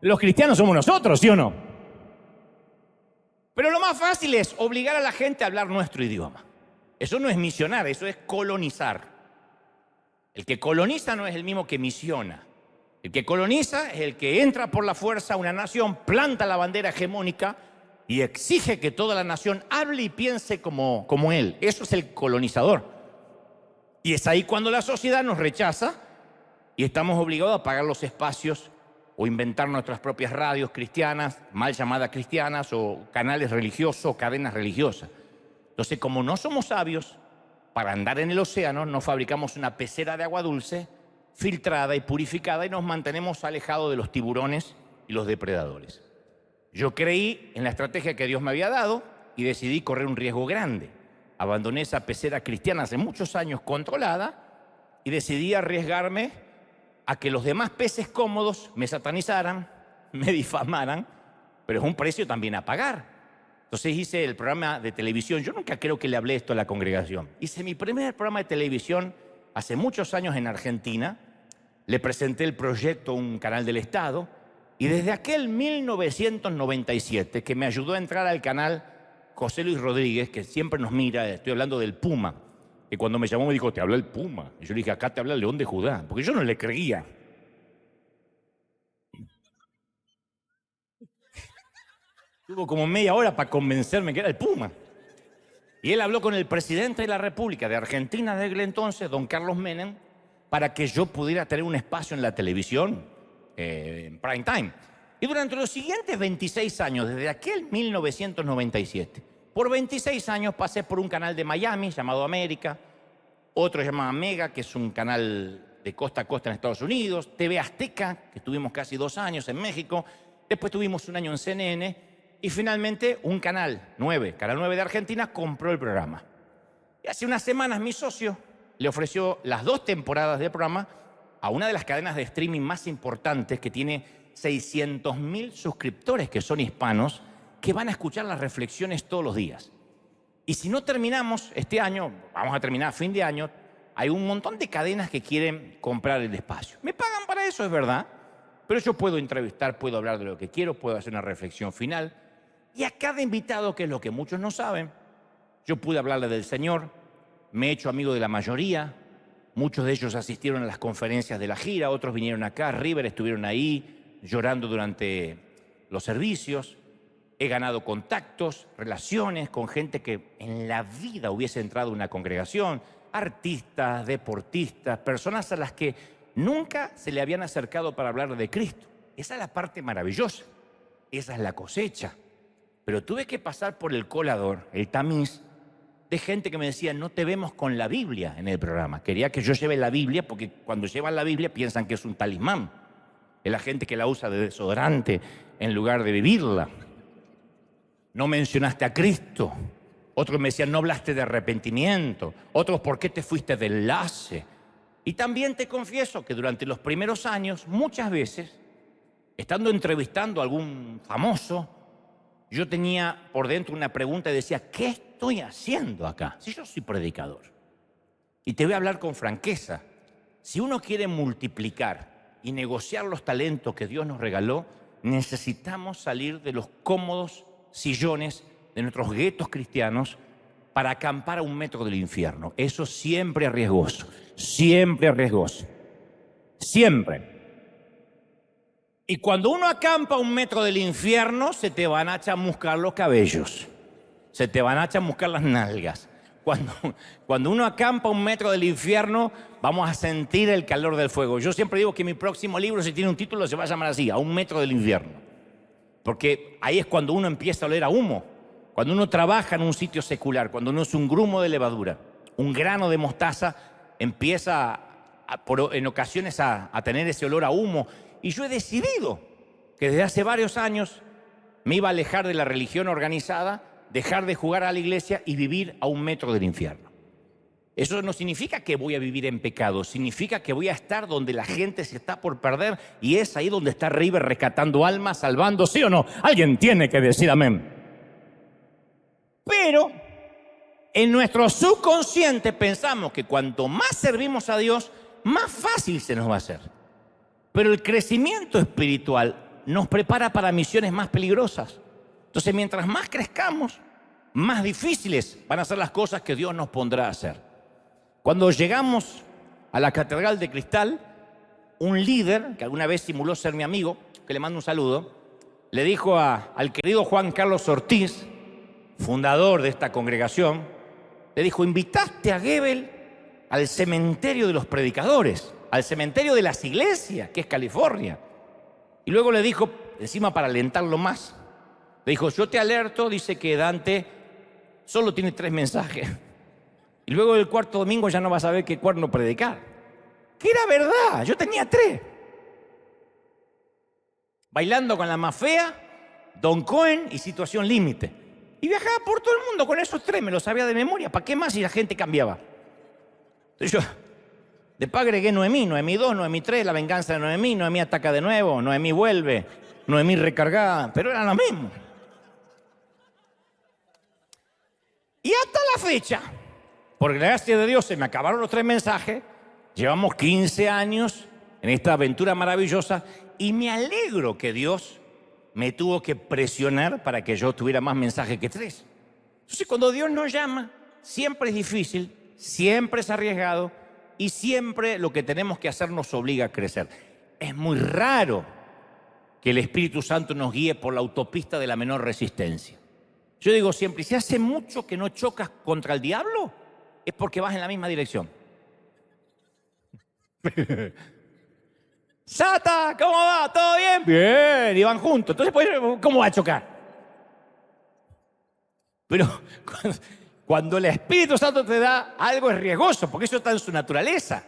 Los cristianos somos nosotros, ¿sí o no? Pero lo más fácil es obligar a la gente a hablar nuestro idioma. Eso no es misionar, eso es colonizar. El que coloniza no es el mismo que misiona. El que coloniza es el que entra por la fuerza a una nación, planta la bandera hegemónica y exige que toda la nación hable y piense como él. Eso es el colonizador. Y es ahí cuando la sociedad nos rechaza y estamos obligados a pagar los espacios o inventar nuestras propias radios cristianas, mal llamadas cristianas, o canales religiosos o cadenas religiosas. Entonces, como no somos sabios, para andar en el océano nos fabricamos una pecera de agua dulce, filtrada y purificada, y nos mantenemos alejados de los tiburones y los depredadores. Yo creí en la estrategia que Dios me había dado y decidí correr un riesgo grande. Abandoné esa pecera cristiana hace muchos años controlada y decidí arriesgarme a que los demás peces cómodos me satanizaran, me difamaran, pero es un precio también a pagar. Entonces hice el programa de televisión. Yo nunca creo que le hablé esto a la congregación. Hice mi primer programa de televisión hace muchos años en Argentina. Le presenté el proyecto a un canal del Estado y desde aquel 1997 que me ayudó a entrar al canal José Luis Rodríguez, que siempre nos mira, estoy hablando del Puma, que cuando me llamó me dijo, te habla el Puma. Y yo le dije, acá te habla el León de Judá, porque yo no le creía. Tuvo como media hora para convencerme que era el Puma. Y él habló con el presidente de la República de Argentina de aquel entonces, don Carlos Menem, para que yo pudiera tener un espacio en la televisión, en prime time. Y durante los siguientes 26 años, desde aquel 1997, por 26 años pasé por un canal de Miami llamado América, otro llamado Mega, que es un canal de costa a costa en Estados Unidos, TV Azteca, que estuvimos casi 2 años en México, después tuvimos un año en CNN, y finalmente un Canal 9 de Argentina, compró el programa. Y hace unas semanas mi socio le ofreció las 2 temporadas del programa a una de las cadenas de streaming más importantes que tiene 600.000 suscriptores que son hispanos, que van a escuchar las reflexiones todos los días. Y si no terminamos este año, vamos a terminar a fin de año, hay un montón de cadenas que quieren comprar el espacio. Me pagan para eso, es verdad, pero yo puedo entrevistar, puedo hablar de lo que quiero, puedo hacer una reflexión final. Y a cada invitado, que es lo que muchos no saben, yo pude hablarle del Señor, me he hecho amigo de la mayoría, muchos de ellos asistieron a las conferencias de la gira, otros vinieron acá, River estuvieron ahí llorando durante los servicios. He ganado contactos, relaciones con gente que en la vida hubiese entrado a una congregación, artistas, deportistas, personas a las que nunca se le habían acercado para hablar de Cristo. Esa es la parte maravillosa, esa es la cosecha. Pero tuve que pasar por el colador, el tamiz, de gente que me decía, no te vemos con la Biblia en el programa. Quería que yo lleve la Biblia porque cuando llevan la Biblia piensan que es un talismán. Es la gente que la usa de desodorante en lugar de vivirla. No mencionaste a Cristo. Otros me decían, no hablaste de arrepentimiento. Otros, ¿por qué te fuiste de enlace? Y también te confieso que durante los primeros años, muchas veces, estando entrevistando a algún famoso, yo tenía por dentro una pregunta y decía, ¿qué estoy haciendo acá? Si yo soy predicador. Y te voy a hablar con franqueza. Si uno quiere multiplicar y negociar los talentos que Dios nos regaló, necesitamos salir de los cómodos sillones de nuestros guetos cristianos para acampar a 1 metro del infierno. Eso siempre es riesgoso, siempre es riesgoso, siempre. Y cuando uno acampa a 1 metro del infierno, se te van a chamuscar los cabellos, se te van a chamuscar las nalgas. Cuando uno acampa a 1 metro del infierno, vamos a sentir el calor del fuego. Yo siempre digo que mi próximo libro, si tiene un título, se va a llamar así, A 1 metro del infierno. Porque ahí es cuando uno empieza a oler a humo. Cuando uno trabaja en un sitio secular, cuando uno es un grumo de levadura, un grano de mostaza, empieza en ocasiones a tener ese olor a humo. Y yo he decidido que desde hace varios años Me iba a alejar de la religión organizada, dejar de jugar a la iglesia y vivir a 1 metro del infierno. Eso no significa que voy a vivir en pecado, significa que voy a estar donde la gente se está por perder y es ahí donde está River rescatando almas, salvando, ¿sí o no? Alguien tiene que decir amén. Pero en nuestro subconsciente pensamos que cuanto más servimos a Dios, más fácil se nos va a hacer. Pero el crecimiento espiritual nos prepara para misiones más peligrosas. Entonces, mientras más crezcamos, más difíciles van a ser las cosas que Dios nos pondrá a hacer. Cuando llegamos a la Catedral de Cristal, un líder, que alguna vez simuló ser mi amigo, que le mando un saludo, le dijo al querido Juan Carlos Ortiz, fundador de esta congregación, le dijo: invitaste a Goebbels al cementerio de los predicadores, al cementerio de las iglesias, que es California. Y luego le dijo, encima para alentarlo más, le dijo: yo te alerto, dice que Dante solo tiene 3 mensajes. Y luego el 4.º domingo ya no vas a saber qué cuerno predicar. Que era verdad, yo tenía 3. Bailando con la más fea, Don Cohen y Situación Límite. Y viajaba por todo el mundo con esos 3, me los sabía de memoria. ¿Para qué más si la gente cambiaba? Entonces yo después agregué Noemí, Noemí 2, Noemí 3, La venganza de Noemí, Noemí ataca de nuevo, Noemí vuelve, Noemí recargada, pero era lo mismo. Y hasta la fecha, por gracia de Dios, se me acabaron los 3 mensajes, llevamos 15 años en esta aventura maravillosa y me alegro que Dios me tuvo que presionar para que yo tuviera más mensajes que 3. Entonces, cuando Dios nos llama, siempre es difícil, siempre es arriesgado y siempre lo que tenemos que hacer nos obliga a crecer. Es muy raro que el Espíritu Santo nos guíe por la autopista de la menor resistencia. Yo digo siempre, si hace mucho que no chocas contra el diablo, es porque vas en la misma dirección. Sata, ¿cómo va? ¿Todo bien? Bien, y van juntos. Entonces, pues, ¿cómo va a chocar? Pero cuando el Espíritu Santo te da algo es riesgoso, porque eso está en su naturaleza.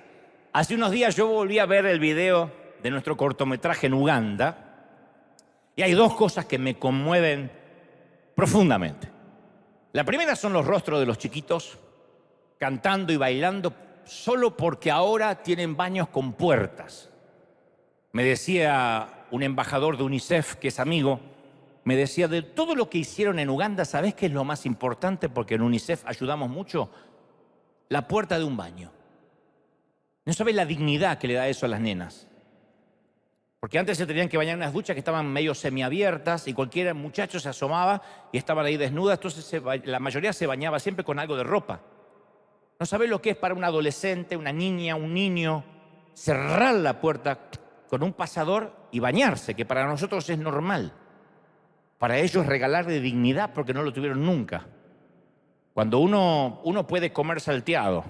Hace unos días yo volví a ver el video de nuestro cortometraje en Uganda y hay 2 cosas que me conmueven profundamente. La primera son los rostros de los chiquitos cantando y bailando solo porque ahora tienen baños con puertas. Me decía un embajador de UNICEF, que es amigo, me decía, de todo lo que hicieron en Uganda, ¿sabés qué es lo más importante? Porque en UNICEF ayudamos mucho, la puerta de un baño. No sabés la dignidad que le da eso a las nenas. Porque antes se tenían que bañar en unas duchas que estaban medio semiabiertas y cualquier muchacho se asomaba y estaban ahí desnudas, entonces la mayoría se bañaba siempre con algo de ropa. No sabés lo que es para un adolescente, una niña, un niño, cerrar la puerta con un pasador y bañarse, que para nosotros es normal. Para ellos regalarle dignidad porque no lo tuvieron nunca. Cuando uno puede comer salteado,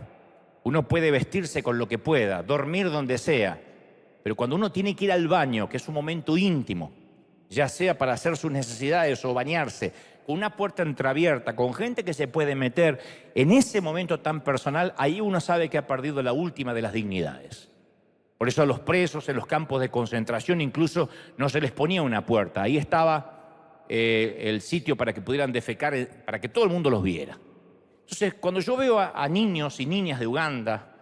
uno puede vestirse con lo que pueda, dormir donde sea, pero cuando uno tiene que ir al baño, que es un momento íntimo, ya sea para hacer sus necesidades o bañarse, con una puerta entreabierta, con gente que se puede meter, en ese momento tan personal, ahí uno sabe que ha perdido la última de las dignidades. Por eso a los presos en los campos de concentración incluso no se les ponía una puerta. Ahí estaba el sitio para que pudieran defecar, para que todo el mundo los viera. Entonces, cuando yo veo a niños y niñas de Uganda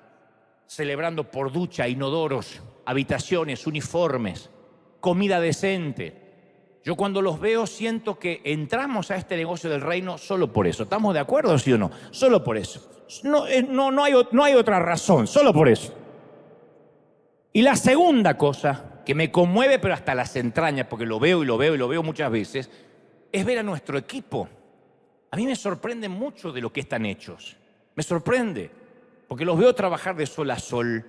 celebrando por ducha, inodoros, habitaciones, uniformes, comida decente, yo cuando los veo siento que entramos a este negocio del reino solo por eso. ¿Estamos de acuerdo, sí o no? Solo por eso. No hay otra razón, solo por eso. Y la segunda cosa que me conmueve, pero hasta las entrañas, porque lo veo muchas veces, es ver a nuestro equipo. A mí me sorprende mucho de lo que están hechos. Me sorprende, porque los veo trabajar de sol a sol,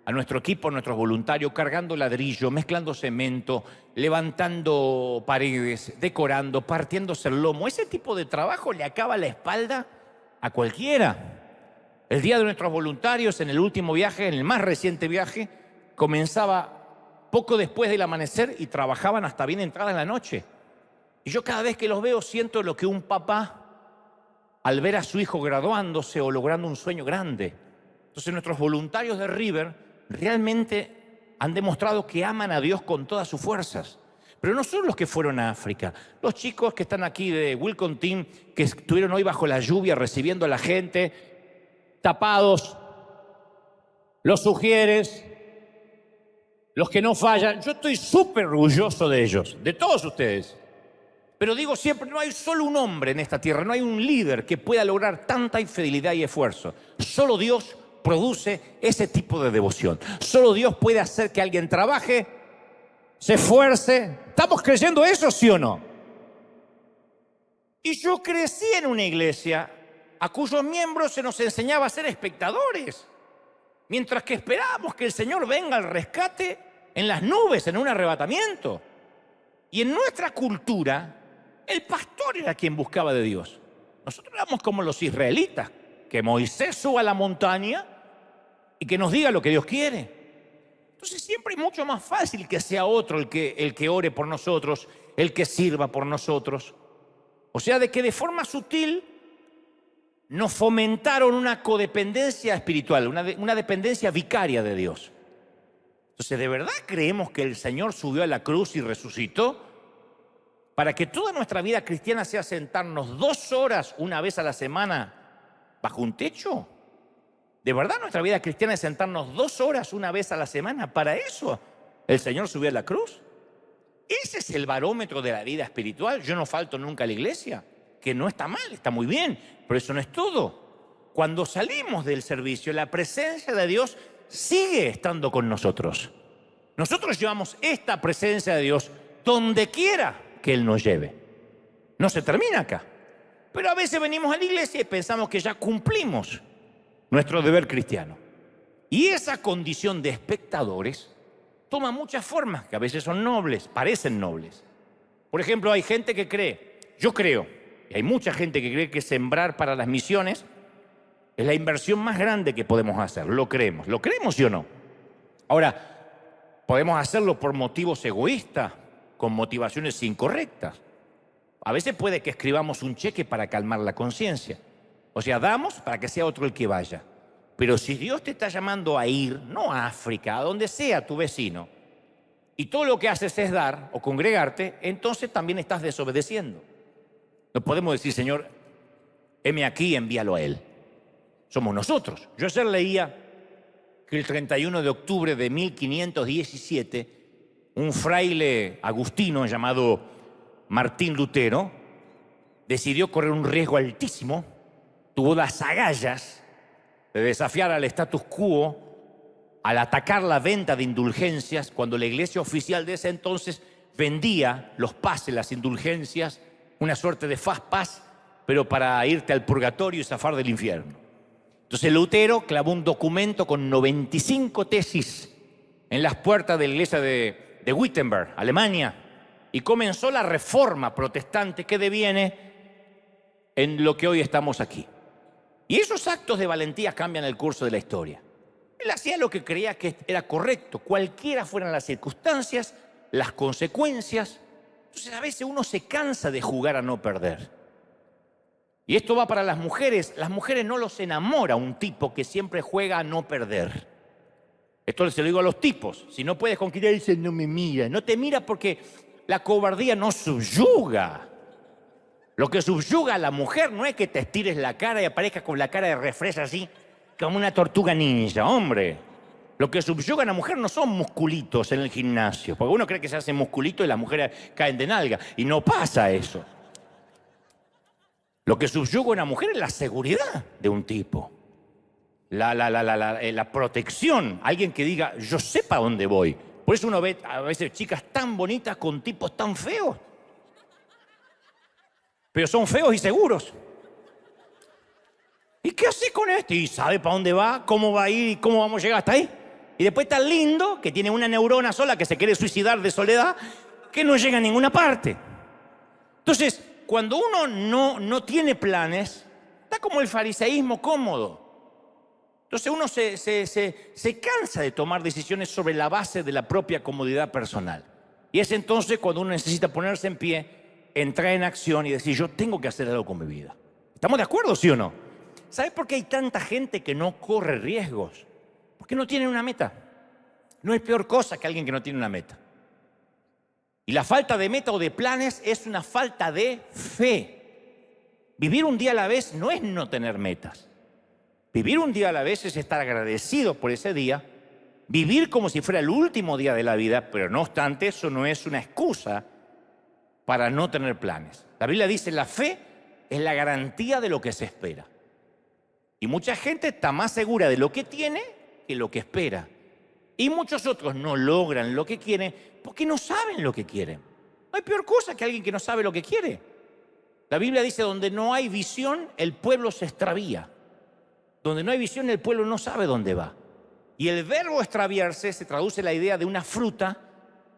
a nuestro equipo, a nuestros voluntarios, cargando ladrillo, mezclando cemento, levantando paredes, decorando, partiéndose el lomo. Ese tipo de trabajo le acaba la espalda a cualquiera. El día de nuestros voluntarios, en el último viaje, en el más reciente viaje, comenzaba poco después del amanecer y trabajaban hasta bien entrada en la noche. Y yo cada vez que los veo siento lo que un papá, al ver a su hijo graduándose o logrando un sueño grande. Entonces nuestros voluntarios de River realmente han demostrado que aman a Dios con todas sus fuerzas. Pero no son los que fueron a África. Los chicos que están aquí de Welcome Team, que estuvieron hoy bajo la lluvia recibiendo a la gente, tapados, los sugieres, los que no fallan. Yo estoy súper orgulloso de ellos, de todos ustedes. Pero digo siempre, no hay solo un hombre en esta tierra, no hay un líder que pueda lograr tanta infidelidad y esfuerzo. Solo Dios produce ese tipo de devoción. Solo Dios puede hacer que alguien trabaje, se esfuerce. ¿Estamos creyendo eso, sí o no? Y yo crecí en una iglesia a cuyos miembros se nos enseñaba a ser espectadores, mientras que esperábamos que el Señor venga al rescate en las nubes, en un arrebatamiento. Y en nuestra cultura, el pastor era quien buscaba de Dios. Nosotros éramos como los israelitas, que Moisés suba a la montaña y que nos diga lo que Dios quiere. Entonces siempre es mucho más fácil que sea otro el que ore por nosotros, el que sirva por nosotros. O sea, de que de forma sutil nos fomentaron una codependencia espiritual, una dependencia vicaria de Dios. Entonces, ¿de verdad creemos que el Señor subió a la cruz y resucitó para que toda nuestra vida cristiana sea sentarnos 2 horas una vez a la semana bajo un techo? ¿De verdad nuestra vida cristiana es sentarnos 2 horas una vez a la semana? ¿Para eso el Señor subió a la cruz? Ese es el barómetro de la vida espiritual. Yo no falto nunca a la iglesia, que no está mal, está muy bien, pero eso no es todo. Cuando salimos del servicio, la presencia de Dios sigue estando con nosotros. Nosotros llevamos esta presencia de Dios donde quiera que Él nos lleve. No se termina acá. Pero a veces venimos a la iglesia y pensamos que ya cumplimos nuestro deber cristiano. Y esa condición de espectadores toma muchas formas, que a veces son nobles, parecen nobles. Por ejemplo, hay gente que cree, yo creo, y hay mucha gente que cree que sembrar para las misiones es la inversión más grande que podemos hacer. Lo creemos sí o no. Ahora, podemos hacerlo por motivos egoístas, con motivaciones incorrectas. A veces puede que escribamos un cheque para calmar la conciencia. O sea, damos para que sea otro el que vaya. Pero si Dios te está llamando a ir, no a África, a donde sea tu vecino, y todo lo que haces es dar o congregarte, entonces también estás desobedeciendo. No podemos decir, Señor, heme aquí, envíalo a Él. Somos nosotros. Yo ayer leía que el 31 de octubre de 1517, un fraile agustino llamado Martín Lutero decidió correr un riesgo altísimo. Tuvo las agallas de desafiar al status quo al atacar la venta de indulgencias cuando la iglesia oficial de ese entonces vendía los pases, las indulgencias, una suerte de fast pass, pero para irte al purgatorio y zafar del infierno. Entonces Lutero clavó un documento con 95 tesis en las puertas de la iglesia de Wittenberg, Alemania, y comenzó la reforma protestante que deviene en lo que hoy estamos aquí. Y esos actos de valentía cambian el curso de la historia. Él hacía lo que creía que era correcto, cualquiera fueran las circunstancias, las consecuencias. Entonces a veces uno se cansa de jugar a no perder. Y esto va para las mujeres. Las mujeres no los enamora un tipo que siempre juega a no perder. Esto se lo digo a los tipos. Si no puedes conquistar, dice, no me mira. No te mira porque la cobardía no subyuga. Lo que subyuga a la mujer no es que te estires la cara y aparezcas con la cara de refresa así, como una tortuga ninja, hombre. Lo que subyuga a la mujer no son musculitos en el gimnasio, porque uno cree que se hace musculito y las mujeres caen de nalga, y no pasa eso. Lo que subyuga a una mujer es la seguridad de un tipo, la protección, alguien que diga, yo sé para dónde voy. Por eso uno ve a veces chicas tan bonitas con tipos tan feos. Pero son feos y seguros. ¿Y qué hace con este? Y sabe para dónde va, cómo va a ir y cómo vamos a llegar hasta ahí. Y después está lindo, que tiene una neurona sola que se quiere suicidar de soledad, que no llega a ninguna parte. Entonces, cuando uno no tiene planes, está como el fariseísmo cómodo. Entonces uno se cansa de tomar decisiones sobre la base de la propia comodidad personal. Y es entonces cuando uno necesita ponerse en pie, entrar en acción y decir, yo tengo que hacer algo con mi vida. ¿Estamos de acuerdo, sí o no? ¿Sabes por qué hay tanta gente que no corre riesgos? Porque no tienen una meta. No hay peor cosa que alguien que no tiene una meta. Y la falta de meta o de planes es una falta de fe. Vivir un día a la vez no es no tener metas. Vivir un día a la vez es estar agradecido por ese día, vivir como si fuera el último día de la vida, pero no obstante, eso no es una excusa para no tener planes. La Biblia dice, la fe es la garantía de lo que se espera. Y mucha gente está más segura de lo que tiene que lo que espera. Y muchos otros no logran lo que quieren porque no saben lo que quieren. No hay peor cosa que alguien que no sabe lo que quiere. La Biblia dice, donde no hay visión, el pueblo se extravía. Donde no hay visión, el pueblo no sabe dónde va. Y el verbo extraviarse se traduce en la idea de una fruta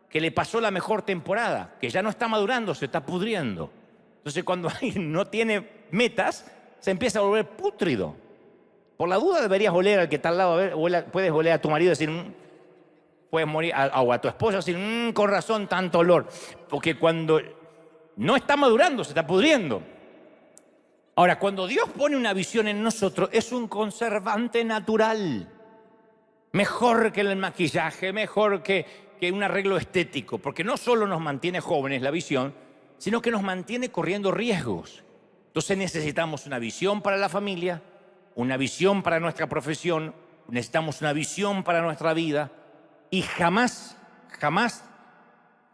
que le pasó la mejor temporada, que ya no está madurando, se está pudriendo. Entonces, cuando alguien no tiene metas, se empieza a volver pútrido. Por la duda deberías oler al que está al lado, a ver, puedes oler a tu marido y decir, puedes morir, o a tu esposa y decir, con razón tanto olor. Porque cuando no está madurando, se está pudriendo. Ahora, cuando Dios pone una visión en nosotros, es un conservante natural. Mejor que el maquillaje, mejor que un arreglo estético. Porque no solo nos mantiene jóvenes la visión, sino que nos mantiene corriendo riesgos. Entonces necesitamos una visión para la familia, una visión para nuestra profesión, necesitamos una visión para nuestra vida. Y jamás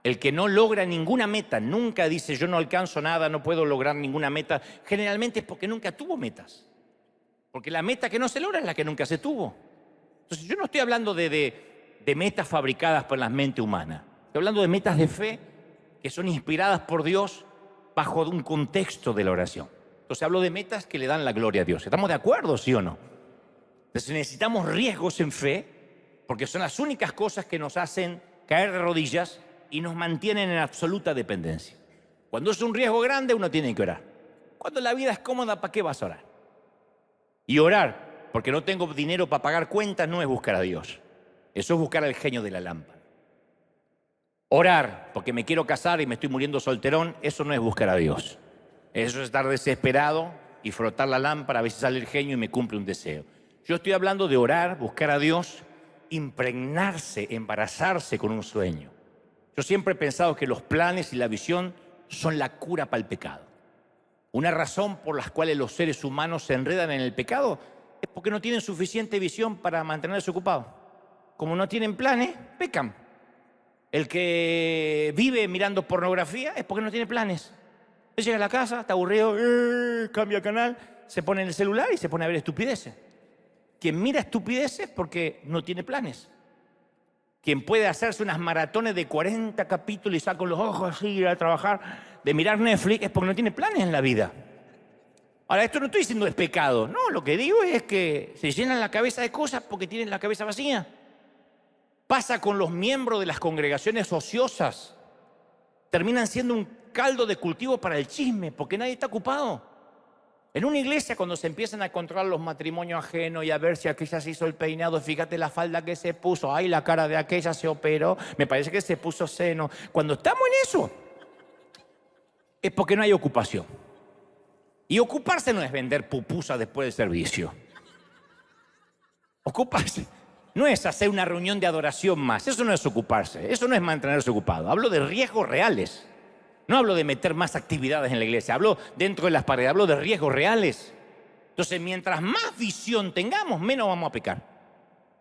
el que no logra ninguna meta, nunca dice yo no alcanzo nada, no puedo lograr ninguna meta, generalmente es porque nunca tuvo metas. Porque la meta que no se logra es la que nunca se tuvo. Entonces yo no estoy hablando de metas fabricadas por la mente humana. Estoy hablando de metas de fe que son inspiradas por Dios bajo un contexto de la oración. Entonces hablo de metas que le dan la gloria a Dios. ¿Estamos de acuerdo, sí o no? Entonces necesitamos riesgos en fe porque son las únicas cosas que nos hacen caer de rodillas y nos mantienen en absoluta dependencia. Cuando es un riesgo grande, uno tiene que orar. Cuando la vida es cómoda, ¿para qué vas a orar? Y orar, porque no tengo dinero para pagar cuentas, no es buscar a Dios. Eso es buscar al genio de la lámpara. Orar, porque me quiero casar y me estoy muriendo solterón, eso no es buscar a Dios. Eso es estar desesperado y frotar la lámpara, a ver si sale el genio y me cumple un deseo. Yo estoy hablando de orar, buscar a Dios, impregnarse, embarazarse con un sueño. Yo siempre he pensado que los planes y la visión son la cura para el pecado. Una razón por la cual los seres humanos se enredan en el pecado es porque no tienen suficiente visión para mantenerse ocupados. Como no tienen planes, pecan. El que vive mirando pornografía es porque no tiene planes. Él llega a la casa, está aburrido, cambia canal, se pone en el celular y se pone a ver estupideces. Quien mira estupideces porque no tiene planes. Quien puede hacerse unas maratones de 40 capítulos y saca con los ojos así, ir a trabajar, de mirar Netflix, es porque no tiene planes en la vida. Ahora, esto no estoy diciendo es pecado. No, lo que digo es que se llenan la cabeza de cosas porque tienen la cabeza vacía. Pasa con los miembros de las congregaciones ociosas. Terminan siendo un caldo de cultivo para el chisme porque nadie está ocupado. En una iglesia, cuando se empiezan a controlar los matrimonios ajenos y a ver si aquella se hizo el peinado, fíjate la falda que se puso, ay, la cara de aquella se operó, me parece que se puso seno. Cuando estamos en eso, es porque no hay ocupación. Y ocuparse no es vender pupusas después del servicio. Ocuparse no es hacer una reunión de adoración más, eso no es ocuparse, eso no es mantenerse ocupado. Hablo de riesgos reales. No hablo de meter más actividades en la iglesia, hablo dentro de las paredes, hablo de riesgos reales. Entonces, mientras más visión tengamos, menos vamos a pecar.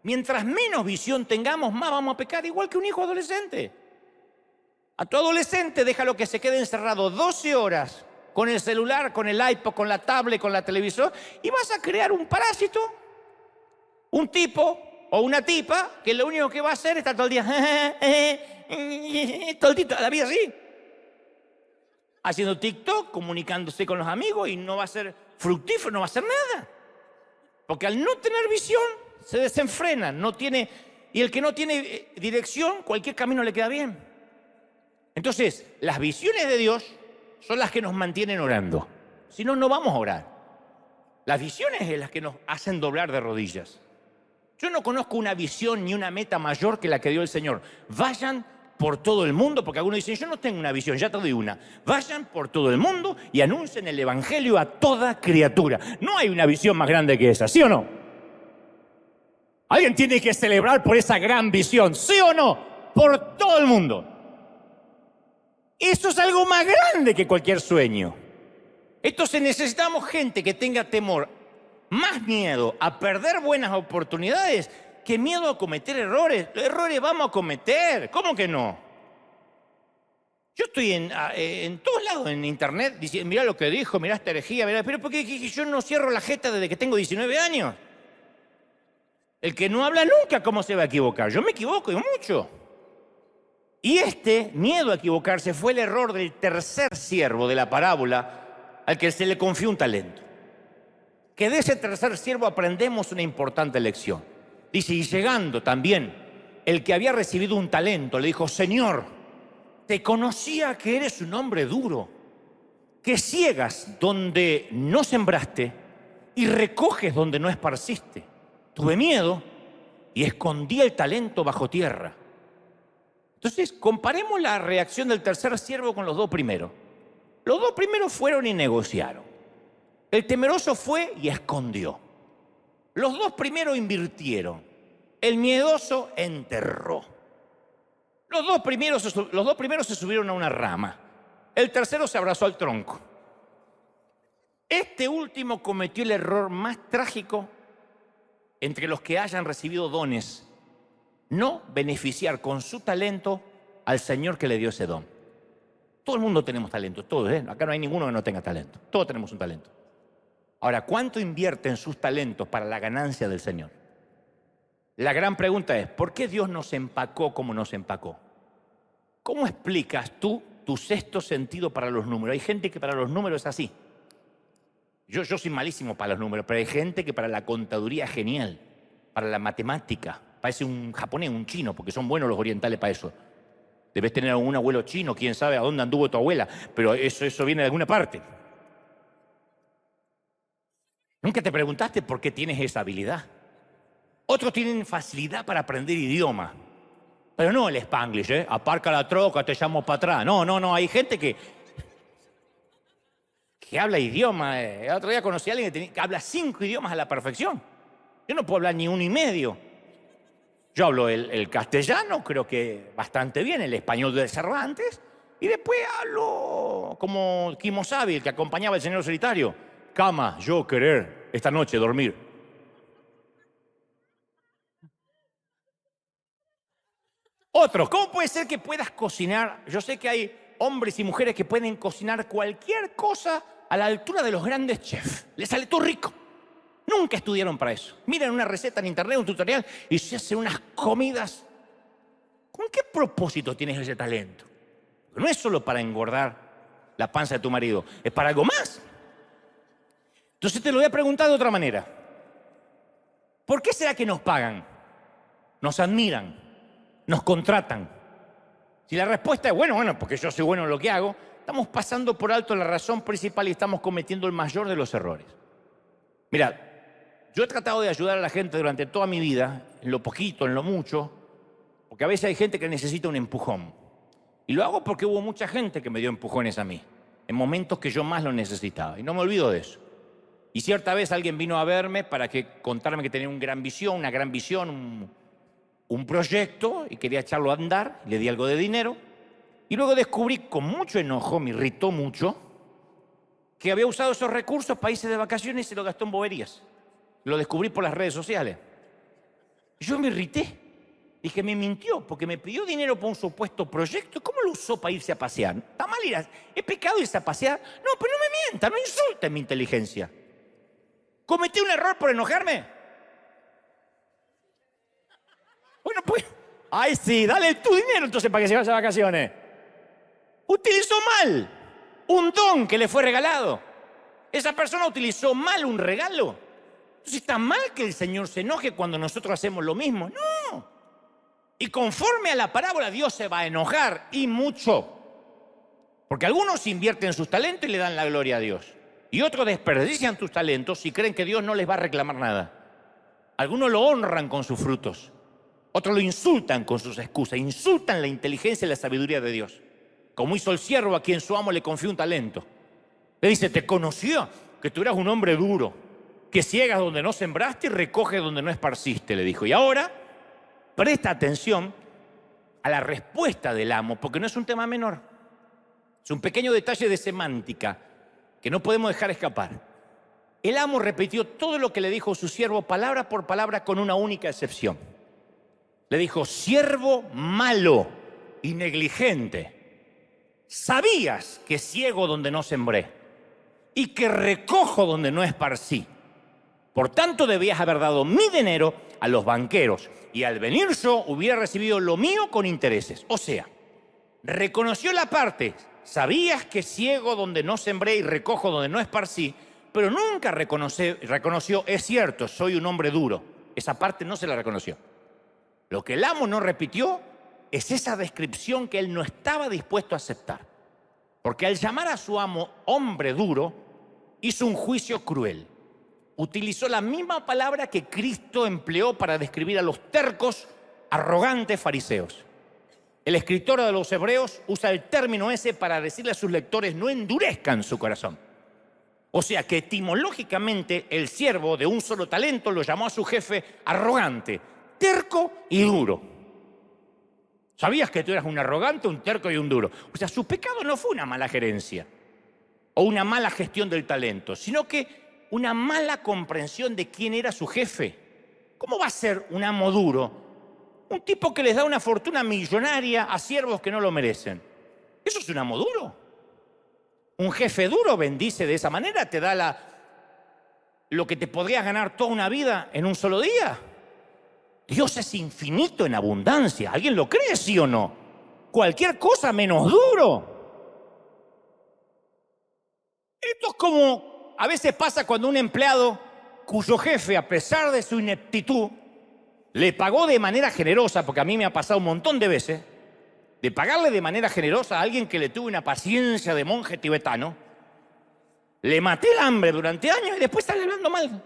Mientras menos visión tengamos, más vamos a pecar, igual que un hijo adolescente. A tu adolescente déjalo que se quede encerrado 12 horas con el celular, con el iPod, con la tablet, con la televisión, y vas a crear un parásito, un tipo o una tipa que lo único que va a hacer es estar todo el día, todo el día, la vida así. Haciendo TikTok, comunicándose con los amigos y no va a ser fructífero, no va a hacer nada. Porque al no tener visión, se desenfrena, no tiene, y el que no tiene dirección, cualquier camino le queda bien. Entonces, las visiones de Dios son las que nos mantienen orando. Si no, no vamos a orar. Las visiones son las que nos hacen doblar de rodillas. Yo no conozco una visión ni una meta mayor que la que dio el Señor. Vayan por todo el mundo, porque algunos dicen, yo no tengo una visión, ya te doy una. Vayan por todo el mundo y anuncien el evangelio a toda criatura. No hay una visión más grande que esa, ¿sí o no? Alguien tiene que celebrar por esa gran visión, ¿sí o no? Por todo el mundo. Eso es algo más grande que cualquier sueño. Entonces necesitamos gente que tenga temor, más miedo a perder buenas oportunidades que miedo a cometer errores. Errores vamos a cometer, ¿cómo que no? Yo estoy en todos lados en internet diciendo, mirá lo que dijo, mirá esta herejía, mirá, pero ¿por qué yo no cierro la jeta desde que tengo 19 años? El que no habla nunca, ¿cómo se va a equivocar? Yo me equivoco y mucho. Y este miedo a equivocarse fue el error del tercer siervo de la parábola al que se le confió un talento. Que de ese tercer siervo aprendemos una importante lección. Dice, y llegando también el que había recibido un talento, le dijo, Señor, te conocía que eres un hombre duro, que ciegas donde no sembraste y recoges donde no esparciste. Tuve miedo y escondí el talento bajo tierra. Entonces, comparemos la reacción del tercer siervo con los dos primeros. Los dos primeros fueron y negociaron. El temeroso fue y escondió. Los dos primeros invirtieron. El miedoso enterró. Los dos primeros se subieron a una rama. El tercero se abrazó al tronco. Este último cometió el error más trágico entre los que hayan recibido dones: no beneficiar con su talento al Señor que le dio ese don. Todo el mundo tenemos talento, todos, ¿eh? Acá no hay ninguno que no tenga talento. Todos tenemos un talento. Ahora, ¿cuánto invierte en sus talentos para la ganancia del Señor? La gran pregunta es, ¿por qué Dios nos empacó como nos empacó? ¿Cómo explicas tú tu sexto sentido para los números? Hay gente que para los números es así. Yo soy malísimo para los números, pero hay gente que para la contaduría es genial, para la matemática. Parece un japonés, un chino, porque son buenos los orientales para eso. Debes tener algún abuelo chino, quién sabe a dónde anduvo tu abuela, pero eso viene de alguna parte. ¿Nunca te preguntaste por qué tienes esa habilidad? Otros tienen facilidad para aprender idioma, pero no el Spanglish, ¿eh? Aparca la troca, te llamo para atrás. No, hay gente que habla idioma. El otro día conocí a alguien que habla 5 idiomas a la perfección. Yo no puedo hablar ni uno y medio. Yo hablo el castellano, creo que bastante bien, el español de Cervantes, y después hablo como Kimo Sabi, el que acompañaba al Señor Solitario. Cama, yo querer, esta noche dormir. Otros, ¿cómo puede ser que puedas cocinar? Yo sé que hay hombres y mujeres que pueden cocinar cualquier cosa a la altura de los grandes chefs. Les sale todo rico. Nunca estudiaron para eso. Miran una receta en internet, un tutorial, y se hacen unas comidas. ¿Con qué propósito tienes ese talento? No es solo para engordar la panza de tu marido, es para algo más. Entonces te lo voy a preguntar de otra manera. ¿Por qué será que nos pagan? Nos admiran, nos contratan. Si la respuesta es bueno, porque yo soy bueno en lo que hago, estamos pasando por alto la razón principal y estamos cometiendo el mayor de los errores. Mira, yo he tratado de ayudar a la gente durante toda mi vida, en lo poquito, en lo mucho, porque a veces hay gente que necesita un empujón. Y lo hago porque hubo mucha gente que me dio empujones a mí, en momentos que yo más lo necesitaba. Y no me olvido de eso. Y cierta vez alguien vino a verme para contarme que tenía una gran visión, un proyecto, y quería echarlo a andar. Le di algo de dinero. Y luego descubrí, con mucho enojo, me irritó mucho, que había usado esos recursos para irse de vacaciones y se lo gastó en boberías. Lo descubrí por las redes sociales. Yo me irrité. Dije, me mintió porque me pidió dinero para un supuesto proyecto. ¿Cómo lo usó para irse a pasear? ¿Está mal ir ¿Es pecado irse a pasear? No, pero no me mienta, no insulte mi inteligencia. ¿Cometí un error por enojarme? Bueno, pues, ay sí, dale tu dinero entonces para que se vaya a vacaciones. Utilizó mal un don que le fue regalado. Esa persona utilizó mal un regalo. Entonces, ¿está mal que el Señor se enoje cuando nosotros hacemos lo mismo? No. Y conforme a la parábola, Dios se va a enojar, y mucho. Porque algunos invierten sus talentos y le dan la gloria a Dios. Y otros desperdician tus talentos y creen que Dios no les va a reclamar nada. Algunos lo honran con sus frutos. Otros lo insultan con sus excusas. Insultan la inteligencia y la sabiduría de Dios. Como hizo el siervo a quien su amo le confió un talento. Le dice, te conoció que tú eras un hombre duro, que ciegas donde no sembraste y recoges donde no esparciste, le dijo. Y ahora, presta atención a la respuesta del amo, porque no es un tema menor. Es un pequeño detalle de semántica que no podemos dejar escapar. El amo repitió todo lo que le dijo su siervo, palabra por palabra, con una única excepción. Le dijo: siervo malo y negligente, sabías que ciego donde no sembré y que recojo donde no esparcí. Por tanto, debías haber dado mi dinero a los banqueros y al venir yo hubiera recibido lo mío con intereses. O sea, reconoció la parte: sabías que ciego donde no sembré y recojo donde no esparcí, pero nunca reconoció, es cierto, soy un hombre duro. Esa parte no se la reconoció. Lo que el amo no repitió es esa descripción que él no estaba dispuesto a aceptar. Porque al llamar a su amo hombre duro, hizo un juicio cruel. Utilizó la misma palabra que Cristo empleó para describir a los tercos, arrogantes fariseos. El escritor de los Hebreos usa el término ese para decirle a sus lectores: no endurezcan su corazón. O sea que etimológicamente el siervo de un solo talento lo llamó a su jefe arrogante, terco y duro. ¿Sabías que tú eras un arrogante, un terco y un duro? O sea, su pecado no fue una mala gerencia o una mala gestión del talento, sino que una mala comprensión de quién era su jefe. ¿Cómo va a ser un amo duro? Un tipo que les da una fortuna millonaria a siervos que no lo merecen. ¿Eso es un amo duro? Un jefe duro bendice de esa manera, te da lo que te podrías ganar toda una vida en un solo día. Dios es infinito en abundancia. ¿Alguien lo cree, sí o no? Cualquier cosa menos duro. Esto es como a veces pasa cuando un empleado cuyo jefe, a pesar de su ineptitud, le pagó de manera generosa, porque a mí me ha pasado un montón de veces, de pagarle de manera generosa a alguien que le tuvo una paciencia de monje tibetano, le maté el hambre durante años y después sale hablando mal.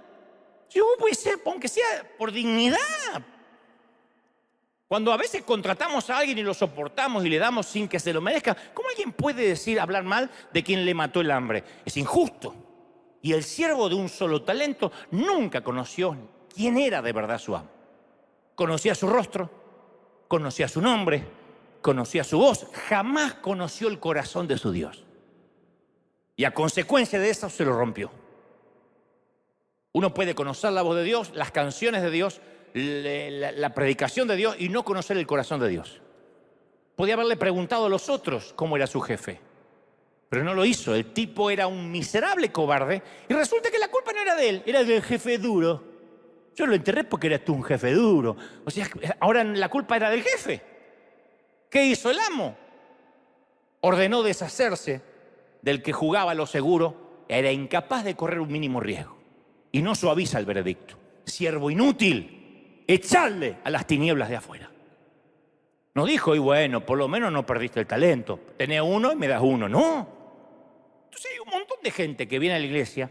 Yo, puede ser, aunque sea por dignidad. Cuando a veces contratamos a alguien y lo soportamos y le damos sin que se lo merezca, ¿cómo alguien puede hablar mal de quien le mató el hambre? Es injusto. Y el siervo de un solo talento nunca conoció quién era de verdad su amo. Conocía su rostro, conocía su nombre, conocía su voz, jamás conoció el corazón de su Dios. Y a consecuencia de eso se lo rompió. Uno puede conocer la voz de Dios, las canciones de Dios, la predicación de Dios y no conocer el corazón de Dios. Podía haberle preguntado a los otros cómo era su jefe, pero no lo hizo. El tipo era un miserable cobarde y resulta que la culpa no era de él, era del jefe duro. Yo lo enterré porque eras tú un jefe duro. O sea, ahora la culpa era del jefe. ¿Qué hizo el amo? Ordenó deshacerse del que jugaba a lo seguro, era incapaz de correr un mínimo riesgo. Y no suaviza el veredicto. Siervo inútil, echadle a las tinieblas de afuera. No dijo: y bueno, por lo menos no perdiste el talento. Tenés uno y me das uno. No. Entonces hay un montón de gente que viene a la iglesia,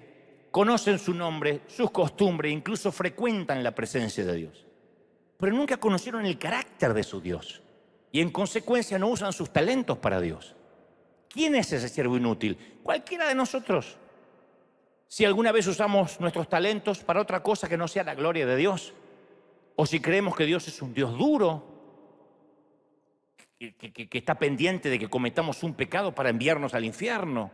conocen su nombre, sus costumbres, incluso frecuentan la presencia de Dios. Pero nunca conocieron el carácter de su Dios. Y en consecuencia no usan sus talentos para Dios. ¿Quién es ese siervo inútil? Cualquiera de nosotros. Si alguna vez usamos nuestros talentos para otra cosa que no sea la gloria de Dios, o si creemos que Dios es un Dios duro, que está pendiente de que cometamos un pecado para enviarnos al infierno,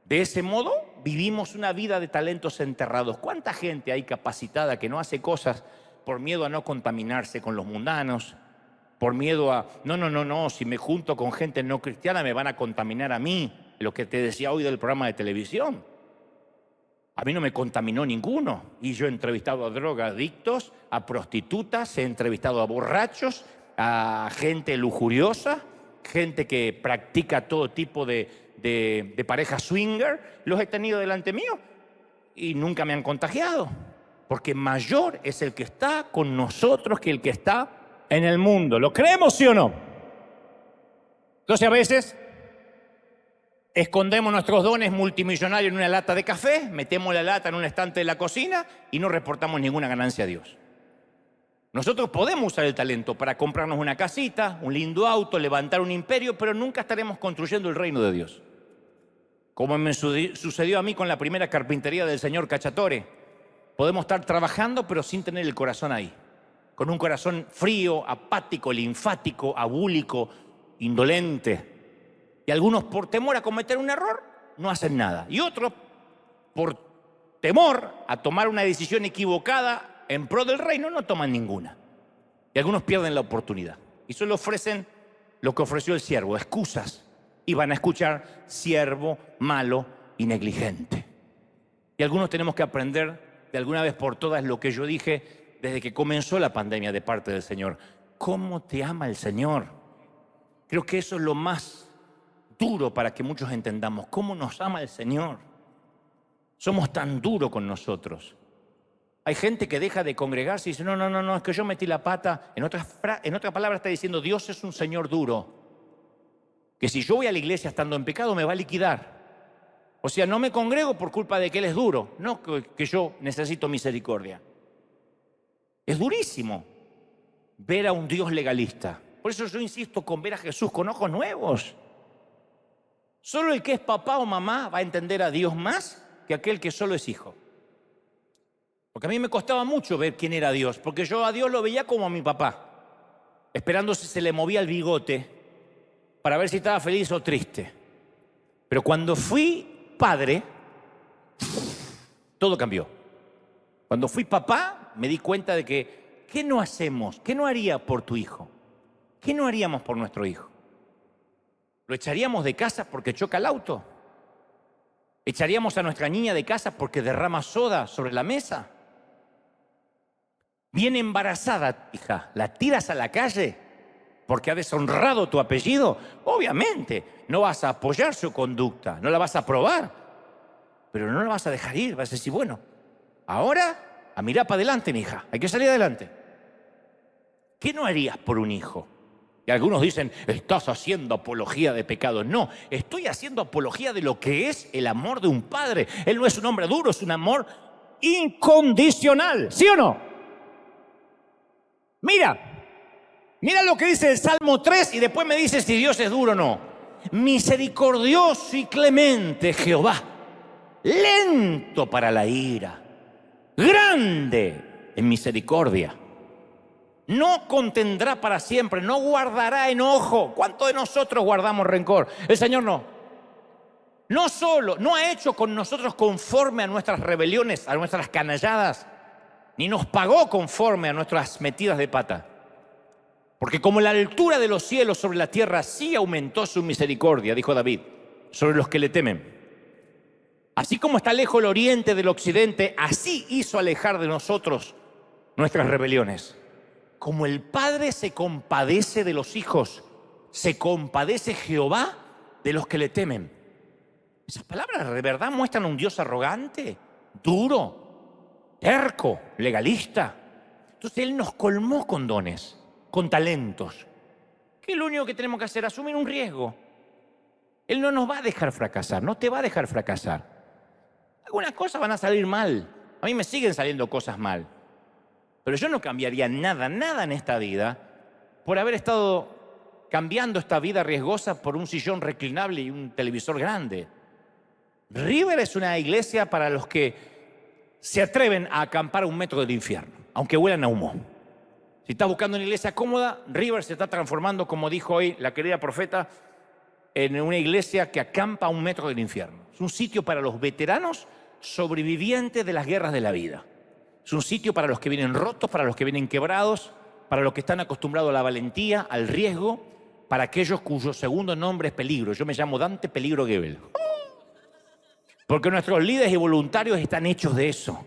de ese modo vivimos una vida de talentos enterrados. ¿Cuánta gente hay capacitada que no hace cosas por miedo a no contaminarse con los mundanos? Por miedo a, no, si me junto con gente no cristiana me van a contaminar a mí. Lo que te decía hoy del programa de televisión. A mí no me contaminó ninguno. Y yo he entrevistado a drogadictos, a prostitutas, he entrevistado a borrachos, a gente lujuriosa, gente que practica todo tipo de pareja swinger. Los he tenido delante mío y nunca me han contagiado. Porque mayor es el que está con nosotros que el que está en el mundo. ¿Lo creemos, sí o no? Entonces a veces escondemos nuestros dones multimillonarios en una lata de café, metemos la lata en un estante de la cocina y no reportamos ninguna ganancia a Dios. Nosotros podemos usar el talento para comprarnos una casita, un lindo auto, levantar un imperio, pero nunca estaremos construyendo el reino de Dios. Como me sucedió a mí con la primera carpintería del señor Cacciatore. Podemos estar trabajando pero sin tener el corazón ahí. Con un corazón frío, apático, linfático, abúlico, indolente. Y algunos por temor a cometer un error no hacen nada. Y otros por temor a tomar una decisión equivocada en pro del reino no toman ninguna. Y algunos pierden la oportunidad. Y solo ofrecen lo que ofreció el siervo, excusas. Y van a escuchar siervo, malo y negligente. Y algunos tenemos que aprender de alguna vez por todas lo que yo dije desde que comenzó la pandemia de parte del Señor. ¿Cómo te ama el Señor? Creo que eso es lo más duro para que muchos entendamos. ¿Cómo nos ama el Señor? Somos tan duros con nosotros. Hay gente que deja de congregarse y dice, no, es que yo metí la pata. En otra palabra está diciendo, Dios es un Señor duro. Que si yo voy a la iglesia estando en pecado me va a liquidar. O sea, no me congrego por culpa de que Él es duro, no que yo necesito misericordia. Es durísimo ver a un Dios legalista. Por eso yo insisto con ver a Jesús con ojos nuevos. Solo el que es papá o mamá va a entender a Dios más que aquel que solo es hijo. Porque a mí me costaba mucho ver quién era Dios, porque yo a Dios lo veía como a mi papá, esperando si se le movía el bigote para ver si estaba feliz o triste. Pero cuando fui padre, todo cambió. Cuando fui papá, me di cuenta de que, ¿qué no hacemos? ¿Qué no haría por tu hijo? ¿Qué no haríamos por nuestro hijo? ¿Lo echaríamos de casa porque choca el auto? ¿Echaríamos a nuestra niña de casa porque derrama soda sobre la mesa? Viene embarazada, hija, ¿la tiras a la calle porque ha deshonrado tu apellido? Obviamente, no vas a apoyar su conducta, no la vas a aprobar, pero no la vas a dejar ir. Vas a decir, bueno, ahora a mirar para adelante, mi hija, hay que salir adelante. ¿Qué no harías por un hijo? Y algunos dicen, estás haciendo apología de pecados. No, estoy haciendo apología de lo que es el amor de un padre. Él no es un hombre duro, es un amor incondicional. ¿Sí o no? Mira lo que dice el Salmo 3 y después me dice si Dios es duro o no. Misericordioso y clemente Jehová, lento para la ira, grande en misericordia. No contendrá para siempre, no guardará enojo. ¿Cuántos de nosotros guardamos rencor? El Señor no. No solo, no ha hecho con nosotros conforme a nuestras rebeliones, a nuestras canalladas, ni nos pagó conforme a nuestras metidas de pata. Porque como la altura de los cielos sobre la tierra, sí aumentó su misericordia, dijo David, sobre los que le temen. Así como está lejos el oriente del occidente, así hizo alejar de nosotros nuestras rebeliones. Como el Padre se compadece de los hijos, se compadece Jehová de los que le temen. Esas palabras de verdad muestran a un Dios arrogante, duro, terco, legalista. Entonces Él nos colmó con dones, con talentos. ¿Qué es lo único que tenemos que hacer? Asumir un riesgo. Él no nos va a dejar fracasar, no te va a dejar fracasar. Algunas cosas van a salir mal. A mí me siguen saliendo cosas mal. Pero yo no cambiaría nada en esta vida por haber estado cambiando esta vida riesgosa por un sillón reclinable y un televisor grande. River es una iglesia para los que se atreven a acampar a 1 metro del infierno, aunque huelan a humo. Si estás buscando una iglesia cómoda, River se está transformando, como dijo hoy la querida profeta, en una iglesia que acampa a 1 metro del infierno. Es un sitio para los veteranos sobrevivientes de las guerras de la vida. Es un sitio para los que vienen rotos, para los que vienen quebrados, para los que están acostumbrados a la valentía, al riesgo, para aquellos cuyo segundo nombre es peligro. Yo me llamo Dante Peligro Gebel. Porque nuestros líderes y voluntarios están hechos de eso.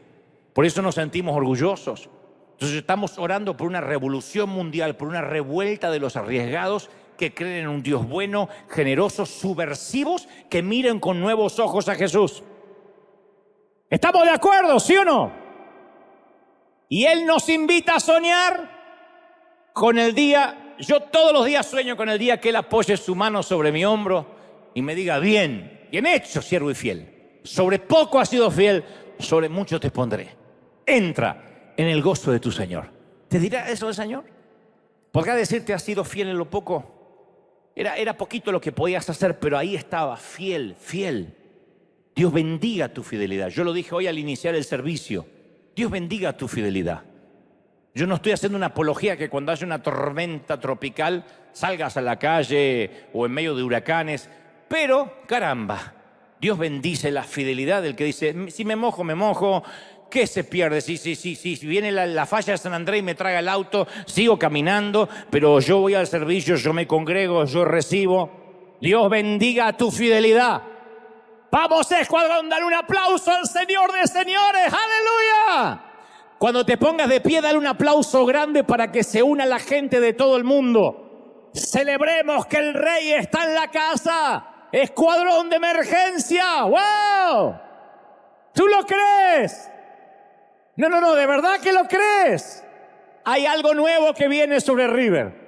Por eso nos sentimos orgullosos. Entonces estamos orando por una revolución mundial, por una revuelta de los arriesgados que creen en un Dios bueno, generoso, subversivos, que miren con nuevos ojos a Jesús. ¿Estamos de acuerdo, sí o no? Y Él nos invita a soñar con el día, yo todos los días sueño con el día que Él apoye su mano sobre mi hombro y me diga, bien hecho, siervo y fiel. Sobre poco has sido fiel, sobre mucho te pondré. Entra en el gozo de tu Señor. ¿Te dirá eso el Señor? ¿Podrá decirte, has sido fiel en lo poco? Era poquito lo que podías hacer, pero ahí estaba, fiel. Dios bendiga tu fidelidad. Yo lo dije hoy al iniciar el servicio. Dios bendiga tu fidelidad. Yo no estoy haciendo una apología que cuando haya una tormenta tropical salgas a la calle o en medio de huracanes Pero, caramba, Dios bendice la fidelidad del que dice, si me mojo, me mojo. ¿Qué se pierde? Si viene la falla de San Andrés y me traga el auto, sigo caminando, pero yo voy al servicio, yo me congrego, yo recibo. Dios bendiga tu fidelidad. Vamos, escuadrón, dale un aplauso al Señor de señores. ¡Aleluya! Cuando te pongas de pie, dale un aplauso grande para que se una la gente de todo el mundo. Celebremos que el Rey está en la casa. Escuadrón de emergencia. ¡Wow! ¿Tú lo crees? No, ¿de verdad que lo crees? Hay algo nuevo que viene sobre River.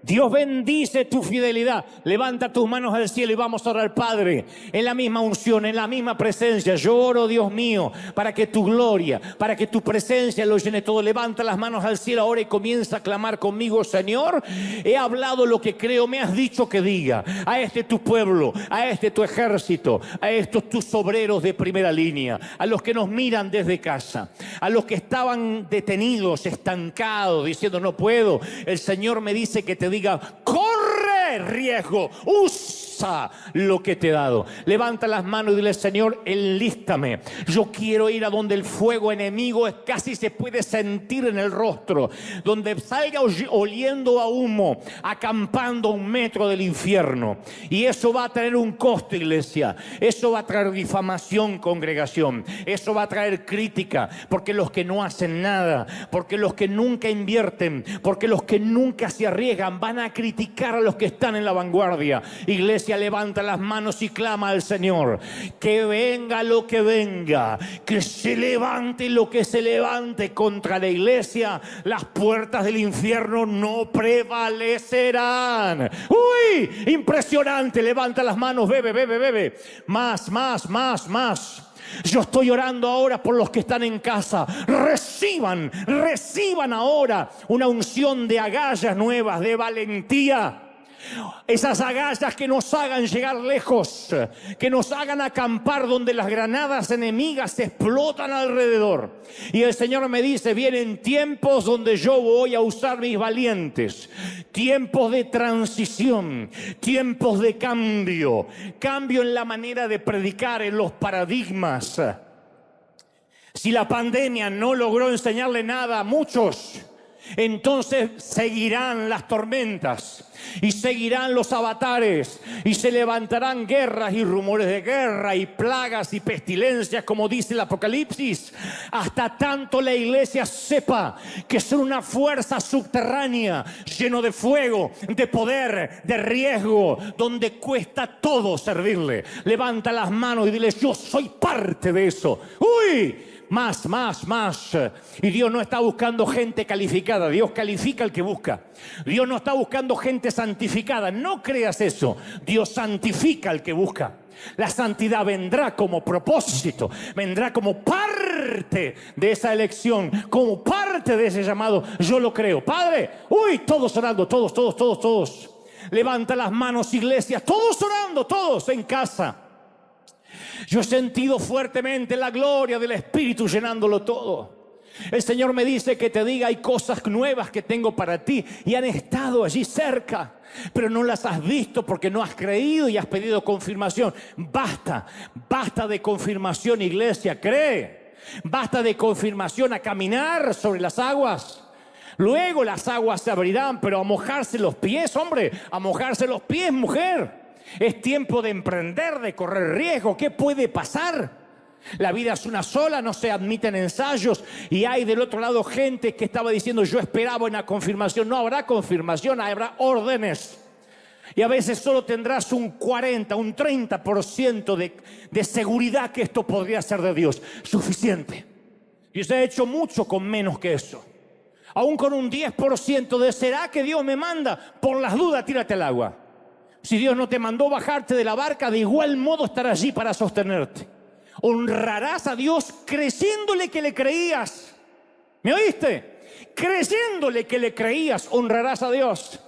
Dios bendice tu fidelidad. Levanta tus manos al cielo y vamos a orar, Padre, en la misma unción, en la misma presencia. Yo oro, Dios mío, para que tu gloria, para que tu presencia lo llene todo. Levanta las manos al cielo ahora y comienza a clamar conmigo. Señor, he hablado lo que creo, me has dicho que diga a este tu pueblo, a este tu ejército, a estos tus obreros de primera línea, a los que nos miran desde casa, a los que estaban detenidos, estancados, diciendo no puedo. El Señor me dice que te diga, corre riesgo, usa lo que te he dado. Levanta las manos y dile, Señor, enlístame. Yo quiero ir a donde el fuego enemigo casi se puede sentir en el rostro, donde salga oliendo a humo, acampando a 1 metro del infierno. Y eso va a traer un costo, iglesia. Eso va a traer difamación, congregación. Eso va a traer crítica, porque los que no hacen nada, porque los que nunca invierten, porque los que nunca se arriesgan, van a criticar a los que están en la vanguardia. Iglesia, levanta las manos y clama al Señor. Que venga lo que venga, que se levante lo que se levante contra la iglesia, las puertas del infierno no prevalecerán. ¡Uy! Impresionante. Levanta las manos, bebe. Más. Yo estoy orando ahora por los que están en casa. Reciban ahora una unción de agallas nuevas, de valentía. Esas agallas que nos hagan llegar lejos, que nos hagan acampar donde las granadas enemigas explotan alrededor. Y el Señor me dice, vienen tiempos donde yo voy a usar mis valientes, tiempos de transición, tiempos de cambio en la manera de predicar, en los paradigmas. Si la pandemia no logró enseñarle nada a muchos, entonces seguirán las tormentas y seguirán los avatares y se levantarán guerras y rumores de guerra y plagas y pestilencias, como dice el Apocalipsis, hasta tanto la iglesia sepa que son una fuerza subterránea lleno de fuego, de poder, de riesgo, donde cuesta todo servirle. Levanta las manos y dile, yo soy parte de eso. ¡Uy! Más. Y Dios no está buscando gente calificada. Dios califica al que busca. Dios no está buscando gente santificada. No creas eso. Dios santifica al que busca. La santidad vendrá como propósito, vendrá como parte de esa elección, como parte de ese llamado. Yo lo creo. Padre, todos orando, todos. Levanta las manos, iglesia, todos orando, todos en casa. Yo he sentido fuertemente la gloria del Espíritu llenándolo todo. El Señor me dice que te diga, hay cosas nuevas que tengo para ti y han estado allí cerca, pero no las has visto porque no has creído y has pedido confirmación. Basta de confirmación, iglesia, cree. Basta de confirmación a caminar sobre las aguas. Luego las aguas se abrirán, pero a mojarse los pies, hombre, a mojarse los pies, mujer. Es tiempo de emprender, de correr riesgo. ¿Qué puede pasar? La vida es una sola, no se admiten ensayos. Y hay del otro lado gente que estaba diciendo, yo esperaba una confirmación. No habrá confirmación, habrá órdenes. Y a veces solo tendrás un 40, un 30% de seguridad que esto podría ser de Dios. Suficiente. Y se ha hecho mucho con menos que eso. Aún con un 10% de ¿será que Dios me manda? Por las dudas, tírate al agua. Si Dios no te mandó bajarte de la barca, de igual modo estará allí para sostenerte. Honrarás a Dios creyéndole que le creías. ¿Me oíste? Creyéndole que le creías, honrarás a Dios.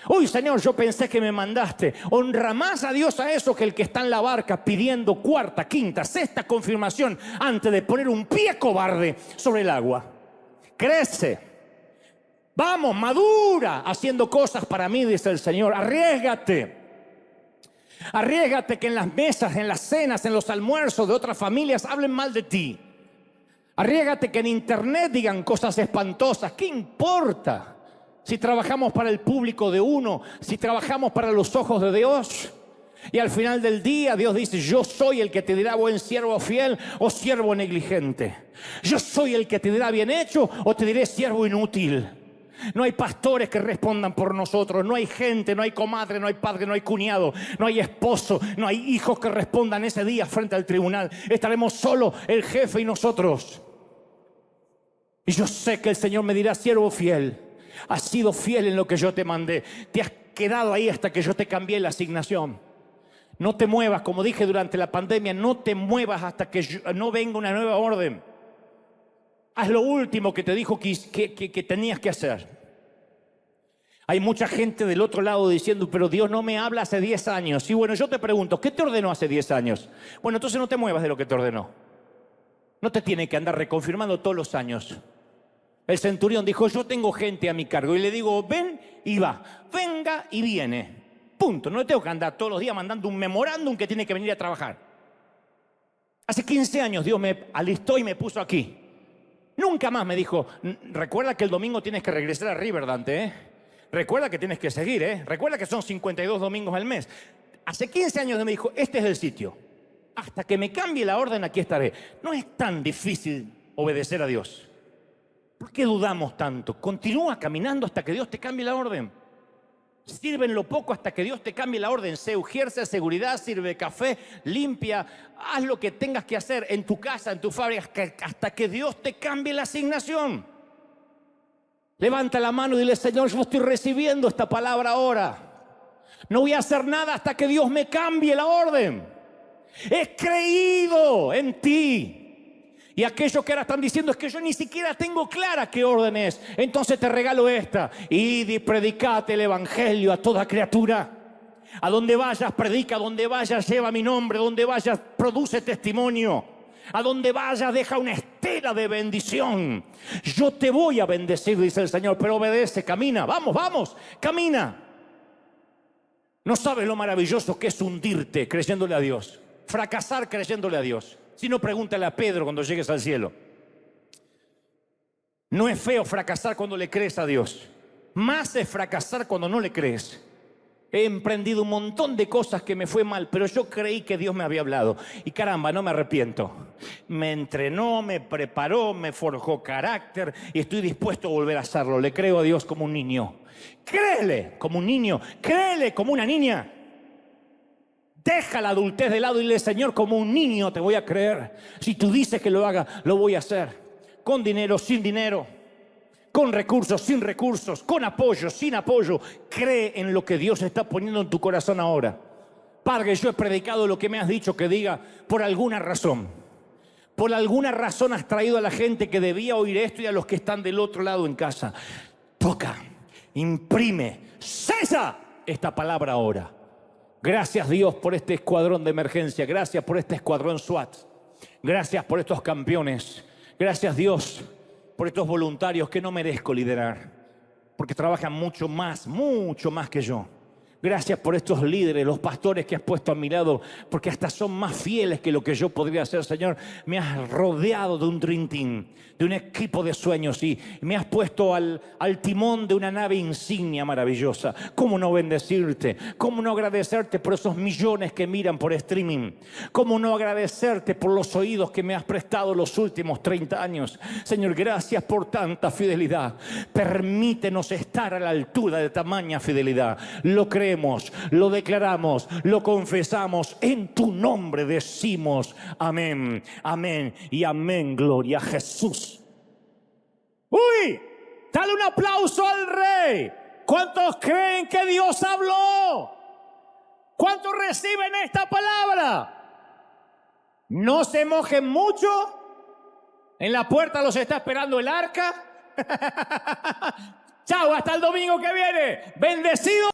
Uy, Señor, yo pensé que me mandaste. Honra más a Dios a eso que el que está en la barca pidiendo 4ª, 5ª, 6ª confirmación antes de poner un pie cobarde sobre el agua. Crece. Vamos, madura haciendo cosas para mí, dice el Señor. Arriésgate. Arriésgate que en las mesas, en las cenas, en los almuerzos de otras familias hablen mal de ti. Arriésgate que en internet digan cosas espantosas. ¿Qué importa si trabajamos para el público de uno, si trabajamos para los ojos de Dios? Y al final del día Dios dice: yo soy el que te dirá buen siervo fiel o siervo negligente. Yo soy el que te dirá bien hecho o te diré siervo inútil. No hay pastores que respondan por nosotros, no hay gente, no hay comadre, no hay padre, no hay cuñado, no hay esposo, no hay hijos que respondan ese día frente al tribunal. Estaremos solo el jefe y nosotros. Y yo sé que el Señor me dirá: siervo fiel, has sido fiel en lo que yo te mandé. Te has quedado ahí hasta que yo te cambié la asignación. No te muevas, como dije durante la pandemia, no te muevas hasta que no venga una nueva orden. Haz lo último que te dijo que tenías que hacer. Hay mucha gente del otro lado diciendo: pero Dios no me habla hace 10 años. Y bueno, yo te pregunto, ¿qué te ordenó hace 10 años? Bueno, entonces no te muevas de lo que te ordenó. No te tiene que andar reconfirmando todos los años. El centurión dijo: yo tengo gente a mi cargo. Y le digo: ven y va, venga y viene. Punto. No le tengo que andar todos los días mandando un memorándum que tiene que venir a trabajar. Hace 15 años Dios me alistó y me puso aquí. Nunca más me dijo: recuerda que el domingo tienes que regresar a River, Dante, recuerda que tienes que seguir, recuerda que son 52 domingos al mes. Hace 15 años me dijo: este es el sitio. Hasta que me cambie la orden, aquí estaré. No es tan difícil obedecer a Dios. ¿Por qué dudamos tanto? Continúa caminando hasta que Dios te cambie la orden. Sirve en lo poco hasta que Dios te cambie la orden. Sé ejerce seguridad, sirve café, limpia, haz lo que tengas que hacer en tu casa, en tu fábrica, hasta que Dios te cambie la asignación. Levanta la mano y dile: Señor, yo estoy recibiendo esta palabra ahora. No voy a hacer nada hasta que Dios me cambie la orden. He creído en ti. Y aquellos que ahora están diciendo: es que yo ni siquiera tengo clara qué orden es. Entonces te regalo esta: id y predicate el evangelio a toda criatura. A donde vayas, predica. A donde vayas, lleva mi nombre. A donde vayas, produce testimonio. A donde vayas, deja una estela de bendición. Yo te voy a bendecir, dice el Señor, pero obedece, camina. Vamos, vamos, camina. No sabes lo maravilloso que es hundirte creyéndole a Dios. Fracasar creyéndole a Dios. Si no, pregúntale a Pedro cuando llegues al cielo. No es feo fracasar cuando le crees a Dios. Más es fracasar cuando no le crees. He emprendido un montón de cosas que me fue mal, pero yo creí que Dios me había hablado. Y caramba, no me arrepiento. Me entrenó, me preparó, me forjó carácter y estoy dispuesto a volver a hacerlo. Le creo a Dios como un niño. Créele como un niño, créele como una niña. Deja la adultez de lado y dile: Señor, como un niño te voy a creer. Si tú dices que lo haga, lo voy a hacer. Con dinero, sin dinero. Con recursos, sin recursos. Con apoyo, sin apoyo. Cree en lo que Dios está poniendo en tu corazón ahora. Padre, yo he predicado lo que me has dicho que diga por alguna razón. Por alguna razón has traído a la gente que debía oír esto y a los que están del otro lado en casa. Toca, imprime, cesa esta palabra ahora. Gracias, Dios, por este escuadrón de emergencia. Gracias por este escuadrón SWAT. Gracias por estos campeones. Gracias, Dios, por estos voluntarios que no merezco liderar, porque trabajan mucho más que yo. Gracias por estos líderes, los pastores que has puesto a mi lado, porque hasta son más fieles que lo que yo podría hacer, Señor. Me has rodeado de un Dream Team, de un equipo de sueños y me has puesto al timón de una nave insignia maravillosa. ¿Cómo no bendecirte? ¿Cómo no agradecerte por esos millones que miran por streaming? ¿Cómo no agradecerte por los oídos que me has prestado los últimos 30 años? Señor, gracias por tanta fidelidad. Permítenos estar a la altura de tamaña fidelidad. Lo creemos, lo declaramos, lo confesamos. En tu nombre decimos amén, amén y amén. Gloria a Jesús. ¡Uy! Dale un aplauso al Rey. ¿Cuántos creen que Dios habló? ¿Cuántos reciben esta palabra? No se mojen mucho. En la puerta los está esperando el arca. Chao, hasta el domingo que viene. Bendecido.